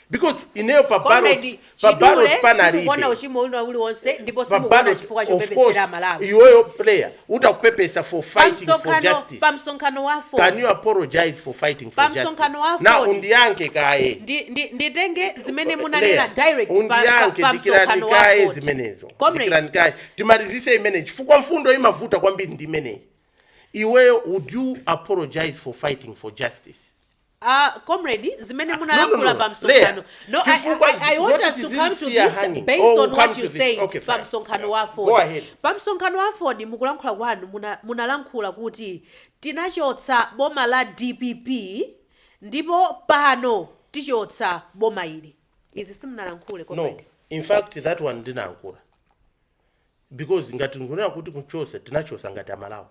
because ineyo pa ballot panalibe kuona uchimo uli wonse ndipo simukuona chifukwa chopepetsera Malawi. Iweyo player utakupepesa for fighting for justice. Pamsonkhano wa Aford, can you apologize for fighting for justice? Pamsonkhano wa Aford, na undiyanke kaye nditenge zimene munanena direct undiyanke pamsonkhano wa kaye Aford zimenezo ndikirani kaye timalizise imene chifukwa mfundo imavuta kwambiri ndi imene. Iweyo, would you apologize for fighting for justice? Comrade, zimene munalankhula pamsonkhano. No, I want us to come to this based on what you said. Pamsonkhano wa Aford. Go ahead. Pamsonkhano wa Aford mukulankhula kwanu munalankhula kuti tinachotsa boma la DPP ndipo pano tichotsa boma ili. Izi simunalankhule comrade? No, in fact that one ndinalankhula, because ngati ngunena kuti kuchosa tinachosa ngati amalawi.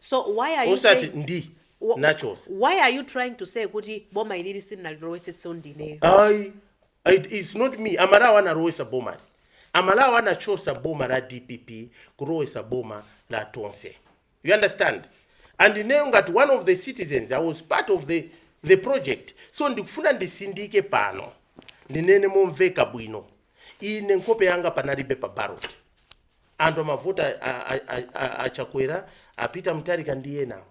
So why are you saying why are you trying to say kuti boma ilili silinalowetsetsa ndineyo? It's not me. Amalawi analowesa boma. Amalawi anachosa boma la DPP kulowesa boma la Tonse. You understand? And ineyo ngati one of the citizens, I was part of the project. So ndikufuna ndisindike pano ndinene momveka bwino ine nkhope yanga panalibe pa ballot. Anthu amavota achakwera apita mtalika ndiye nawo.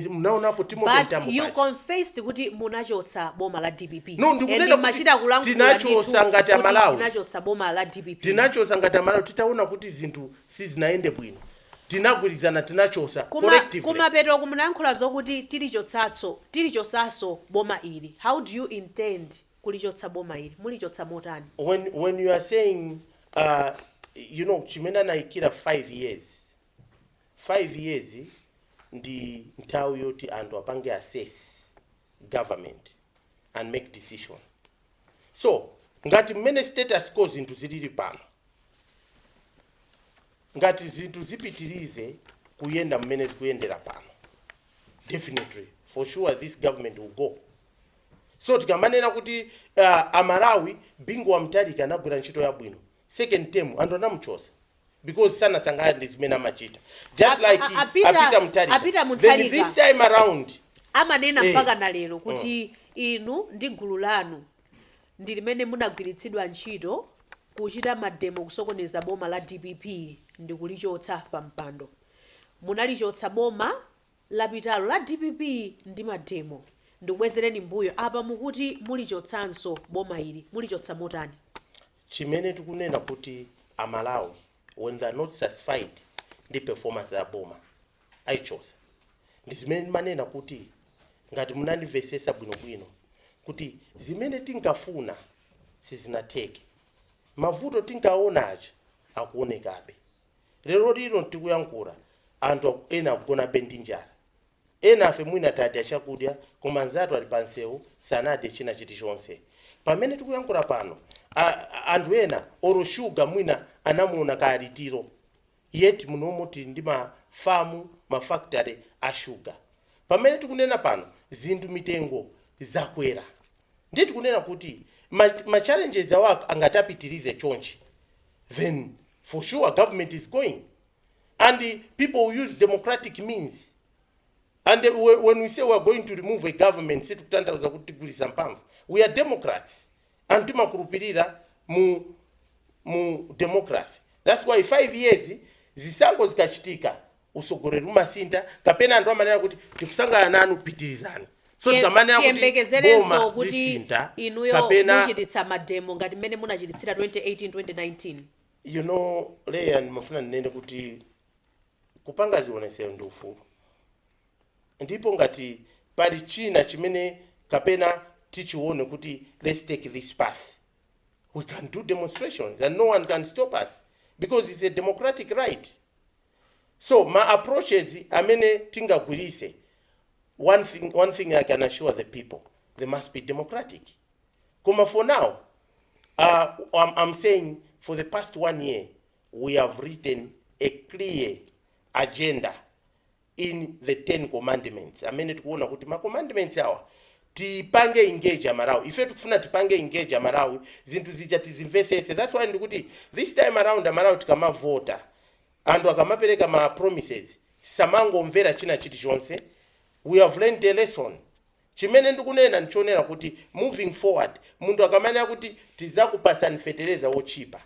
Mnaonapo Timothy Mtambo. But you confessed kuti munachotsa boma la DPP. No, ndikunena kuti tinachosa ngati amalawi. Tinachotsa boma la DPP. Tinachosa ngati amalawi titaona kuti zinthu sizinaende bwino. Tinagwirizana tinachosa collectively. Kumapeto kumunayankhula zokuti tilichotsaso boma ili. How do you intend kulichotsa boma ili? Mulichotsa motani? When you are saying you know chimene anayikira 5 years 5 years ndi nthawi yoti anthu apange assess government and make decision. So ngati mmene status quo zinthu zilili pano, ngati zinthu zipitirize kuyenda mmene zikuyendera pano, definitely for sure this government will go. So tikamanena kuti Amalawi bingu wa Mtalika anagwira ntchito yabwino second term anthu anamuchosa because sana sangaya ndi zimene amachita just like apita Mtalika. Then this time around amanena mpaka na lero kuti inu ndi gulu lanu ndi limene munagwiritsidwa ntchito kuchita mademo kusokoneza boma la DPP ndi kulichotsa pa mpando. Munalichotsa boma lapitalo la DPP ndi mademo. Ndikubwezereni mbuyo apa mukuti mulichotsanso boma ili mulichotsa motani? Chimene tikunena kuti Amalawi when they are not satisfied ndi performance ya boma aichosa. Ndi zimene manena kuti ngati munandivesesa bwinobwino kuti zimene tinkafuna sizinatheke, mavuto tinkaona aja akuonekabe. Lero lino tikuyankhula anthu ena akugona bendi njala, ena afe mwina tadya chakudya koma anzathu ali pansewu sanadye china chilichonse. Pamene tikuyankhula pano anthu ena oro sugar mwina anamuona kalitiro, yet munomo tili ndi mafamu mafactory a sugar. Pamene tikunena pano zinthu mitengo zakwera, ndi tikunena kuti ma challenges awako angatapitirize chonchi, then for sure government is going and the people will use democratic means. And when we say we are going to remove a government, say tukutanthauza kuti tigulisa mphamvu, we are democrats and timakhulupirira mu democracy. That's why 5 years zisankho zikachitika usogoleri umasinta kapena anthu amanena kuti tikusangana nanu pitirizani. So tikamanena kuti boma zisinta kapena muchititsa mademo ngati mmene munachititsira 2018 2019. You know leya ndimafuna ndinene kuti kupanga zionesero ndi ufulu. Ndipo ngati pali china chimene kapena tichione kuti let's take this path, we can do demonstrations and no one can stop us because it's a democratic right. So my approaches amene tingagwirise, one thing I can assure the people, they must be democratic. Kuma for now, I'm saying for the past 1 year we have written a clear agenda in the 10 commandments. Amene tikuona kuti ma commandments awa tipange engage Malawi. Ife tikufuna tipange engage Malawi zinthu zija tizimvesese. That's why ndikuti this time around Malawi tikama voter and akamapereka ma promises samangomvera china chilichonse. We have learned a lesson. Chimene ndikunena nchonera kuti moving forward mundu akamanena kuti tizakupasani fertilizer ochipa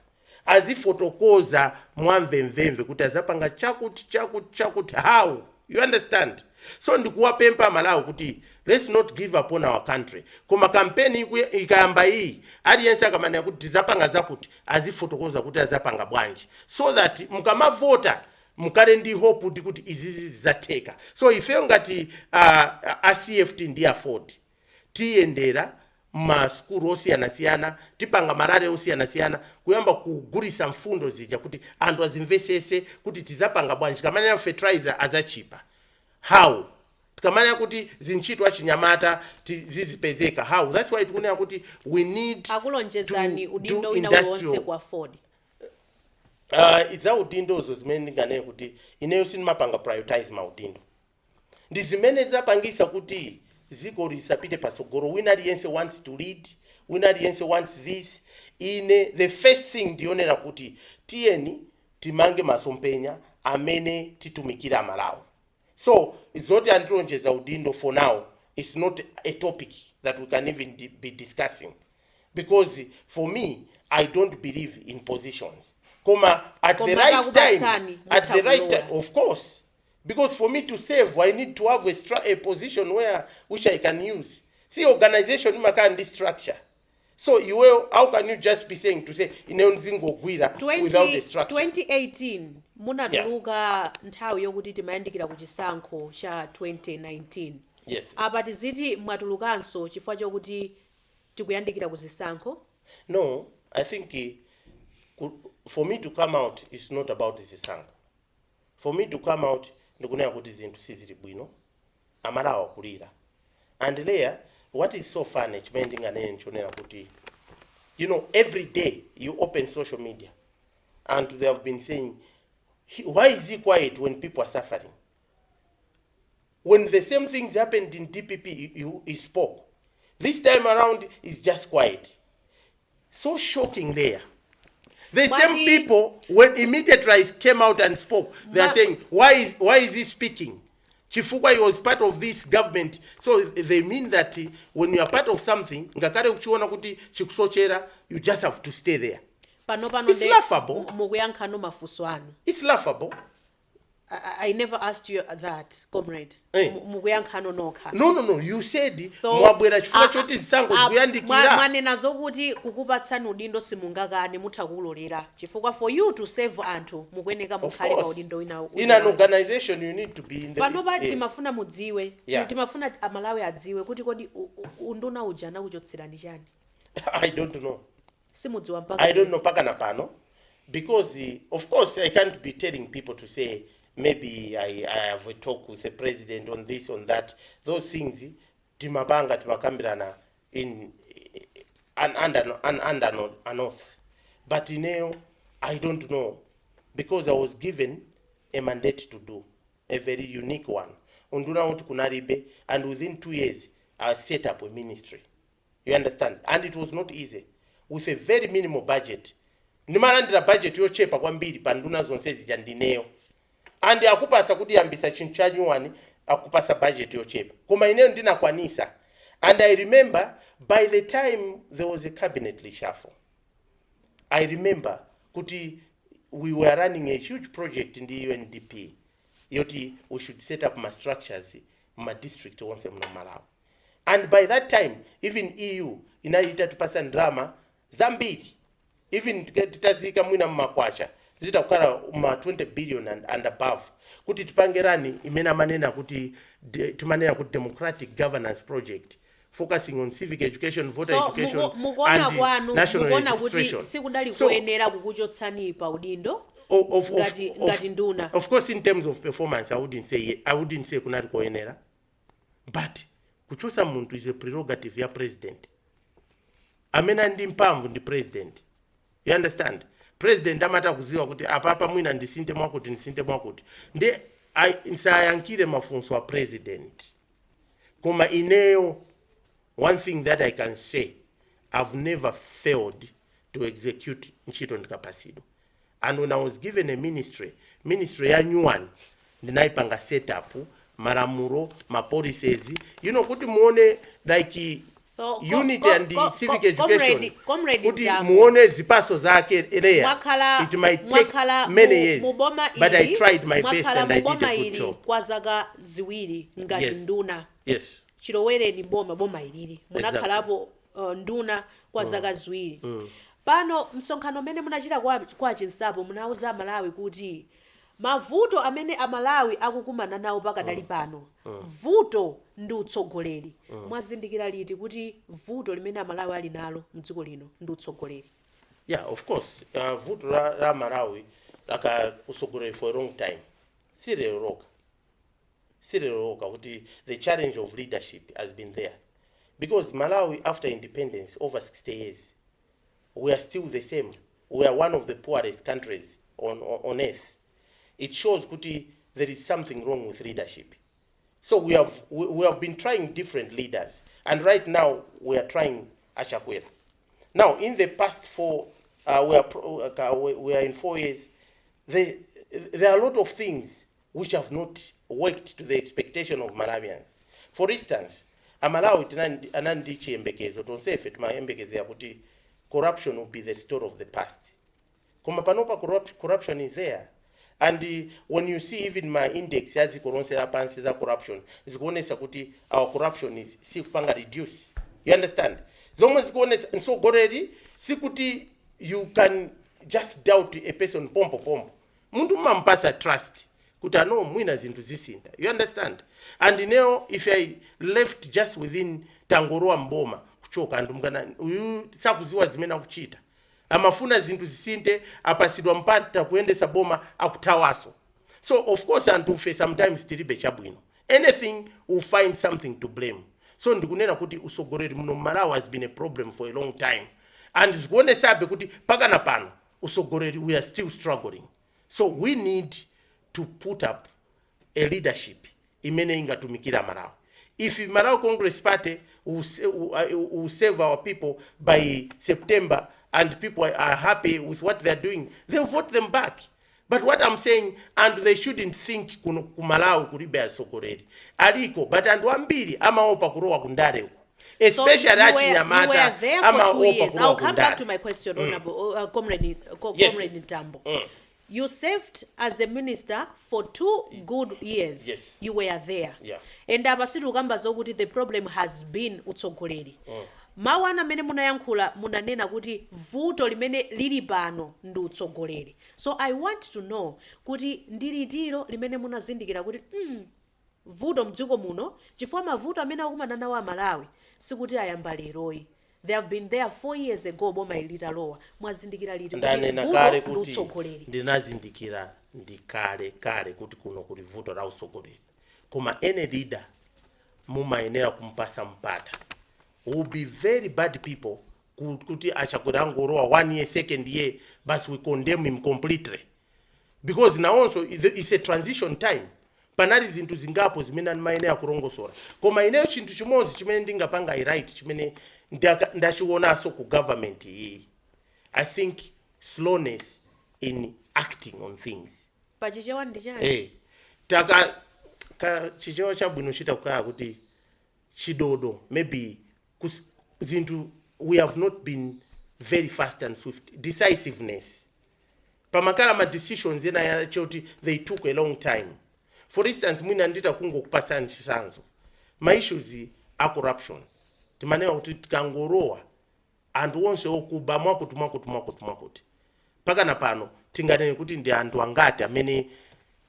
azifotokoza mwamvemvemve kuti azapanga chakuti how you understand. So ndikuwapempa Malawi kuti let's not give up on our country. Koma campaign ikayamba iyi aliyense akamanena kuti tizapanga zakuti azifotokoza kuti azapanga bwanji so that mukamavota mukale ndi hope kuti izizi zatheka. So ife ngati CFT ndi Aford tiyendera ma school osiyana tipanga marare osiyana kuyamba kugulisa mfundo zija kuti anthu azimvesese kuti tizapanga bwanji kamanena fertilizer azachipa how, tikamanya kuti zinchito achinyamata zizipezeka how. That's why tikunena kuti we need akulonjezani udindo wina wonse kwa Aford. Idza udindozo zimene ndinganene kuti ineyo sinimapanga prioritize maudindo ndi zimene zapangisa kuti ziko lisapite pasogoro. Wina aliyense wants to lead, wina aliyense wants this. The first thing ndionera kuti tiyeni timange masompenya amene titumikira Malawi. So zoti andilonjeza udindo for now is not a topic that we can even be discussing, because for me I don't believe in positions. At the right time, of course, because for me to save, I need to have a position which I can use. See, organization in this structure. So how can you just be saying to say without the structure? 2018 munatuluka nthawi yokuti timayandikira ku chisankho cha 2019. Yes. Apa tiziti mwatulukanso chifukwa chokuti tikuyandikira ku zisankho? No, I think for me to come out is not about zisankho. For me to come out ndikunena kuti zinthu sizili bwino amalawa kulira. And there what is so funny chimene ndinganene nchonera kuti every day you open social media and they have been saying, why is he quiet when people are suffering? When the same things happened in DPP, he spoke. This time around, he's just quiet. So shocking there. The same people, when immediate rise came out and spoke, they are saying, why is he speaking? Chifukwa, he was part of this government. So they mean that when you are part of something, you just have to stay there. It's laughable. It's laughable. I never asked you that, comrade. No. You said mwabwera chifukwa choti zisankho zikuyandikira. Mwanena zokuti kukupatsani udindo simungakane mutakulolera. Chifukwa for you to save anthu mukweneka mukhale pa udindo ina. In an organization you need to be in the. Panopa timafuna mudziwe. Timafuna amalawi adziwe kuti kodi unduna ujana kuchotserani chani. I don't know. Simudziwa mpaka. I don't know paka na pano. Because of course I can't be telling people to say maybe I have a talk with the president on this, on that. Those things, timabanga timakambirana in under an oath. But I don't know, because I was given a mandate to do a very unique one. Unduna uti kunaribe, and within 2 years I set up a ministry. You understand? And it was not easy, with a very minimal budget. Nimarandira budget yochepa kwambiri panduna zonse zijandineo. And akupasa kuti yambisa chinchaji wani akupasa budget yochepa. Koma ineo ndinakwanisa. And I remember by the time there was a cabinet reshuffle, I remember kuti we were running a huge project in the UNDP. Yoti we should set up my structures my district once in Malawi. And by that time, even EU inalita tupasa drama zambiri. Even titazika mwina mmakwacha zita kukala 20 billion and above. Kuti tupangerani imena manena kuti tumanena kuti democratic governance project focusing on civic education, voter education, and national registration. Of course, in terms of performance, I wouldn't say kunari koenera. But kuchosa muntu is a prerogative ya president. Amena ndi mpamvu ndi president. You understand? President amata kuziwa kuti apapa mwina ndisinte mwakuti. Nde nsayankire mafunso wa president. Koma ineo, one thing that I can say, I've never failed to execute nchito ndikapasido. And when I was given a ministry ya nyuan, ndinaipanga set up, maramuro, ma policies, kuti muone like unity and the civic education. Kuti muone zipaso zake elea. It might take many years, but I tried my best and I did a good job. Kwazaga ziwiri ngati nduna. Yes. Chilowere ni boma iliri. Munakhalapo nduna kwazaga ziwiri. Pano msonkhano mene munachita kwa chinsapo munauza Malawi kuti mavuto amene amalawi akukumana nawo pakadali pano. Vuto ndi utsogoleri. Mwazindikira liti kuti vuto limene amalawi ali nalo mdziko lino ndi utsogoleri? Yeah, of course. Vuto la Malawi laka usogolere for a long time. Sirero roka kuti the challenge of leadership has been there. Because Malawi after independence over 60 years, we are still the same. We are one of the poorest countries on earth. It shows kuti there is something wrong with leadership. So we have been trying different leaders, and right now we are trying Achakwera. Now in the past we are in 4 years. There are a lot of things which have not worked to the expectation of Malawians. For instance, Malawi anandi chiyembekezo tonse ife timayembekezera kuti corruption will be the story of the past. Koma panopa corruption is there. And when you see even my index as ikoronsera pansi za corruption, zikuonesa kuti our corruption is sikupanga reduce. You understand? Zomwe zikuonesa nso goreri sikuti you can just doubt a person pompo. Mundu mampasa trust kuti ano mwina zinthu zisinda. You understand? And now if I left just within Tangoroa Mboma kuchoka andu mkana uyu sakuziwa zimena kuchita. amafuna zinthu zisinte, apasidwa mpata kuendesa boma akutawaso. So of course antufe sometimes tilibe chabwino. Anything will find something to blame. So ndikunena kuti usogoleri muno Malawi has been a problem for a long time. And zikuone sabe kuti pagana pano usogoleri we are still struggling. So we need to put up a leadership imene ingatumikira Malawi. If Malawi Congress Party will save our people by September and people are happy with what they are doing, they'll vote them back. But what I'm saying, and they shouldn't think kumalawi kuribe asogoleri. Aliko, but and wambiri ama opa kurowa kundare uku. Especially Achinyamata. You were there for 2 years. I'll come back to my question, Honorable Comrade Mtambo. You served as a minister for 2 good years. Yes. You were there. Yeah. And abasiru gamba zokuti the problem has been utsogoleri. Mawana mene munayankhula munanena kuti vuto limene lili pano ndi utsogoleri. So I want to know kuti ndilitiro limene munazindikira kuti vuto mdziko muno chifukwa mavuto amene akumana nawo Amalawi sikuti ayamba leroyi. They have been there 4 years ago boma ilita lowa. Mwazindikira liti kuti vuto ndi utsogoleri. Ndinazindikira kale kuti kuno kuli vuto la utsogoleri. Koma any leader mumayenera kumpasa mpata. Will be very bad people kuti achakudangorowa 1 year, 2nd year, but we condemn him completely. Because now also it's a transition time. Panali zinthu zingapo zimene mayenera kurongosora. Koma ineyo chinthu chimodzi chimene ndingapanga right chimene ndachionaso ku government iyi. I think slowness in acting on things. Pachichewa ndi chani? Chichewa chabwino chita kukaya kuti chidodo maybe zinthu we have not been very fast and swift. Decisiveness. Pamakala ma decisions ena ya choti they took a long time. For instance, mwina ndita kungo kupasa nchisanzo. Ma issues are corruption. Timanewa kuti tikangorowa and onse okuba mwakuti. Pagana pano tinganene kuti ndi anthu angati amene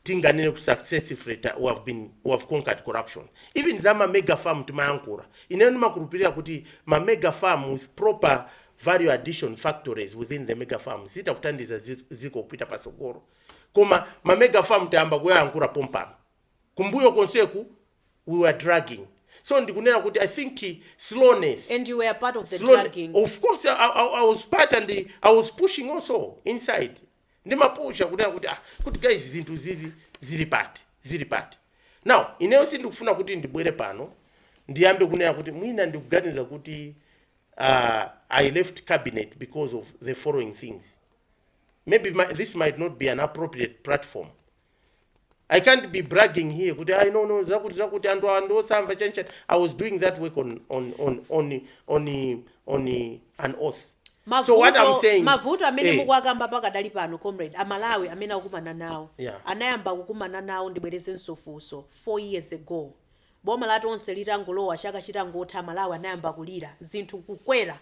tinganene ku successfully who have conquered corruption. Even zama mega farm timayankura. Ineno makurupirira kuti ma mega farm with proper value addition factories within the mega farm zita kutandiza ziko kupita pasogoro. Koma ma mega farm tayamba kuyankura pompano. Kumbuyo konseku we were dragging. So ndikunena kuti I think slowness. And you were part of the dragging. Of course I was part and I was pushing also inside. Ndimapusha kunena kuti guys zinthu zizi zili pati. Now ineyo sindikufuna kuti ndibwere pano ndiyambe kunena kuti mwina ndikuganiza kuti I left cabinet because of the following things. Maybe this might not be an appropriate platform. I can't be bragging here kuti I know zakuti ando samva chenchen. I was doing that work on an oath. So what I'm saying, mavuto amene mukwakamba pakadali pano comrade Amalawi amene akumana nawo anayamba kukumana nawo ndibwereze nsofuso 4 years ago. Boma la Tonse litangolowa chaka chitangotha Malawi anayamba kulira zinthu kukwera,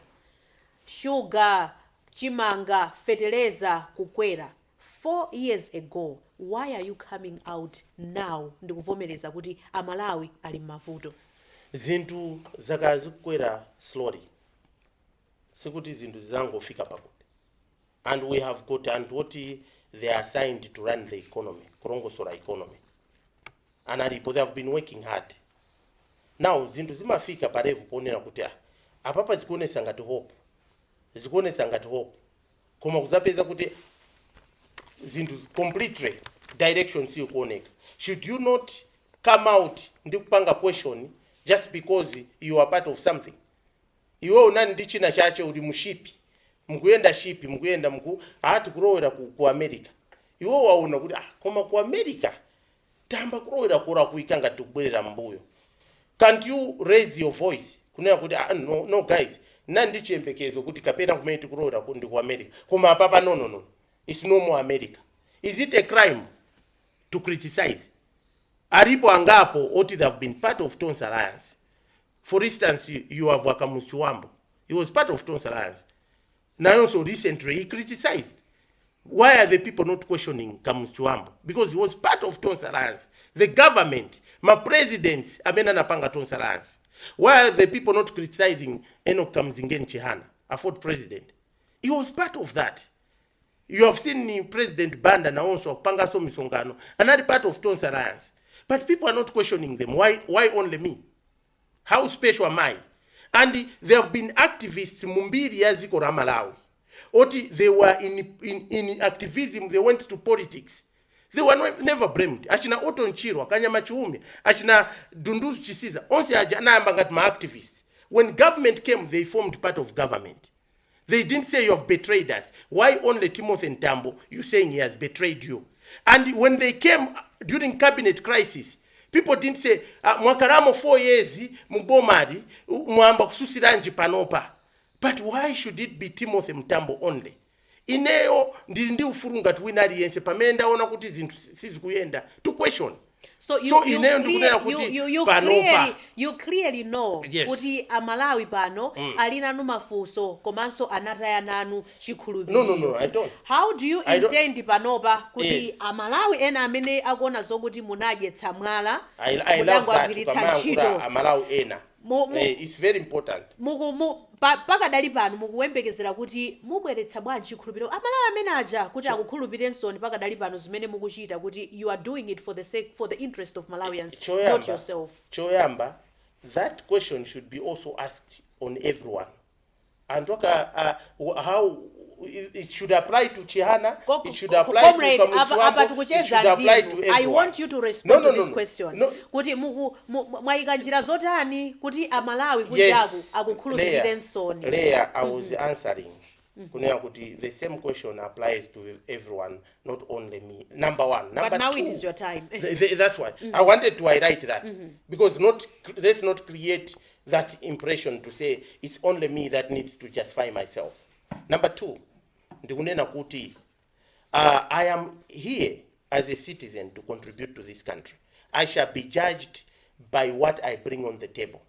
sugar, chimanga, fertilizer kukwera 4 years ago. Why are you coming out now ndikuvomereza kuti Amalawi ali mavuto? Zinthu zakazikwera slowly. Sekuti zinthu zangofika pakuti. And we have got and what they are assigned to run the economy, kurongosora economy. And alipo they have been working hard. Now zinthu zimafika parevu ponena kuti apapa zikuonesa ngati hope. Koma kuzapeza kuti zinthu completely direction siyo kuoneka. Should you not come out ndikupanga question just because you are part of something? Iwe unani ndi china chache uli mushipi. Mukuyenda shipi, mukuyenda hati kurowera ku America. Iwe waona kuti koma ku America tamba kurowera kura kuikanga tukubwerera mbuyo. Can't you raise your voice? Kunena kuti no guys, nandi chiyembekezo kuti kapena kumene tikurowera ndi ku America. Koma papa no. It's no more America. Is it a crime to criticize? Aripo angapo oti they have been part of Tonse Alliance. For instance, you have Wakamusi Wambo. He was part of Tonse Alliance. Now also recently he criticized. Why are the people not questioning Kamusi Wambo? Because he was part of Tonse Alliance. The government, my presidents, amena napanga Tonse Alliance. Why are the people not criticizing Enoch Kamzingen Chihana, Aford president? He was part of that. You have seen President Banda na also Pangaso Misongano, another part of Tonse Alliance. But people are not questioning them. Why only me? How special am I? And there have been activists Mumbiri yaziko ra Malawi. Oti they were in activism, they went to politics. They were never blamed. Achina Otto Nchirwa, Kanyama Chiumi, Achina Dunduzu Chisiza, onse ajana ambangat ma activists. When government came, they formed part of government. They didn't say you have betrayed us. Why only Timothy Mtambo, you saying he has betrayed you? And when they came during cabinet crisis, people didn't say, mwakaramo 4 years, mubomari, mwamba kususiranji panopa. But why should it be Timothy Mtambo only? Ineo ndi ufurunga tuwinari yense pamenda ona kuti zintu sizi kuyenda to question. So you clearly know kuti Malawi pano alina numafuso komanso anataya nanu chikhulupiriro. No, I don't. How do you intend panopa kuti Malawi ena amene akuona zokuti munadyetsa mwala I love that Malawi ena. It's very important. Pakadali pano mukuwembekezera kuti mubweretsa bwanji chikhulupiriro Amalawi amene aja kuti akukhulupirenso pakadali pano zimene mukuchita kuti you are doing it for the interest of Malawians, not yourself. Choyamba, that question should be also asked on everyone. And how it should apply to Chihana, it should apply to Kamuswambo, it should apply to everyone. I want you to respond to this question. Kuti mwaika njira zotani kuti Amalawi kujaku akukhulupirensoni. Leah, I was answering. The same question applies to everyone, not only me. Number one. Number but now two, it is your time. That's why. I wanted to highlight that. Because let's not create that impression to say it's only me that needs to justify myself. Number two, I am here as a citizen to contribute to this country. I shall be judged by what I bring on the table.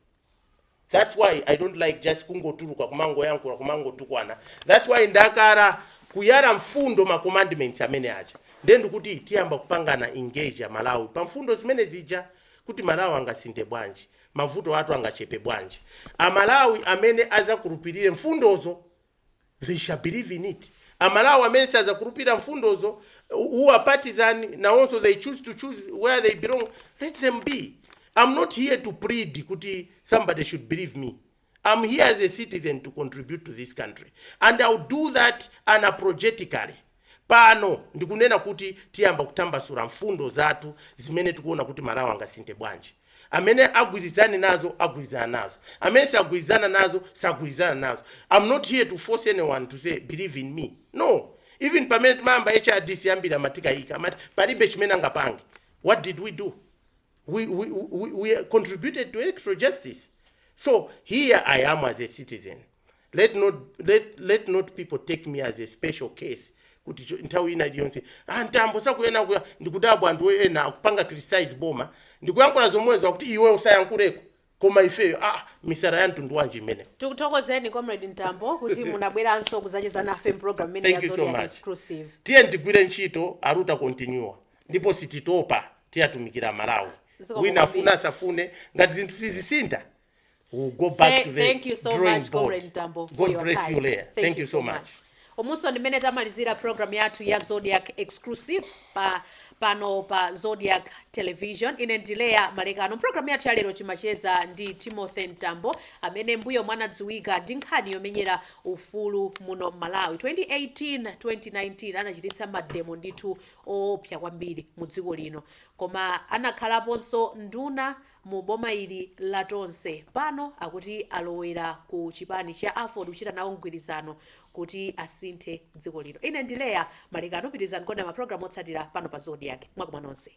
That's why I don't like just kungo turu kwa kumango yangu kwa kumango tukwana. That's why ndakara kuyara mfundo ma commandments amene aja. Then kuti tiamba kupangana engage ya Malawi. Pa mfundo zimene zija kuti Malawi angasinte bwanji. Mavuto watu angachepe bwanji. Malawi amene aza kurupirire mfundozo, they shall believe in it. Malawi amene aza kurupira mfundozo, who are partisan, now also they choose where they belong, let them be. I'm not here to plead kuti somebody should believe me. I'm here as a citizen to contribute to this country. And I'll do that unapologetically. Pano ndikunena kuti tiamba kutambasula mfundo zatu zimene tikuona kuti Malawi angasinte bwanji. Amene agwirizana nazo agwirizana nazo. Amene sagwirizana nazo sagwirizana nazo. I'm not here to force anyone to say believe in me. No. Even pamene mamba HRDC ambira matika ika palibe chimene angapange. What did we do? We contributed to electoral justice. So here I am as a citizen. Let not people take me as a special case. Kuti ntawi ina dionse Mtambo sakuyena kuya ndikudabwa andu ena akupanga criticize boma ndikuyankhula zomwezo kuti iwe usayankhuleko koma ife misara yantu ndwanji mene. Tikuthokozeni comrade Mtambo kuti munabweranso kuzacheza nafe program mene ya Zodiak exclusive. Tiye ndigwire ntchito aruta continue ndipo sititopa tiyatumikira Malawi. Winafuna safune ngati zinthu sizisinda. We'll go back to the Thank you so much, comrade Mtambo, for God your bless time. you, Leah. Thank you so much. Omuso ndimene tamalizira program yathu ya Zodiac exclusive pano pa Zodiac television. Ine ndileya malekano. Program yathu ya lero timacheza ndi Timothy Mtambo amene mbuyo mwanadziwika ndi nkhani yomenyera ufulu muno Malawi. 2018-2019 anachititsa mademo ndithu opsa kwambiri mu dziko lino. Koma anakhalaponso nduna mu boma ili la Tonse. Pano akuti alowera ku chipani cha Aford kuchita nawo mgwirizano kuti asinthe dziko lino. Ine ndileya malekano, pitirizani kuona ma program otsatira pano pa Zodiac. Mwakumwa nonse.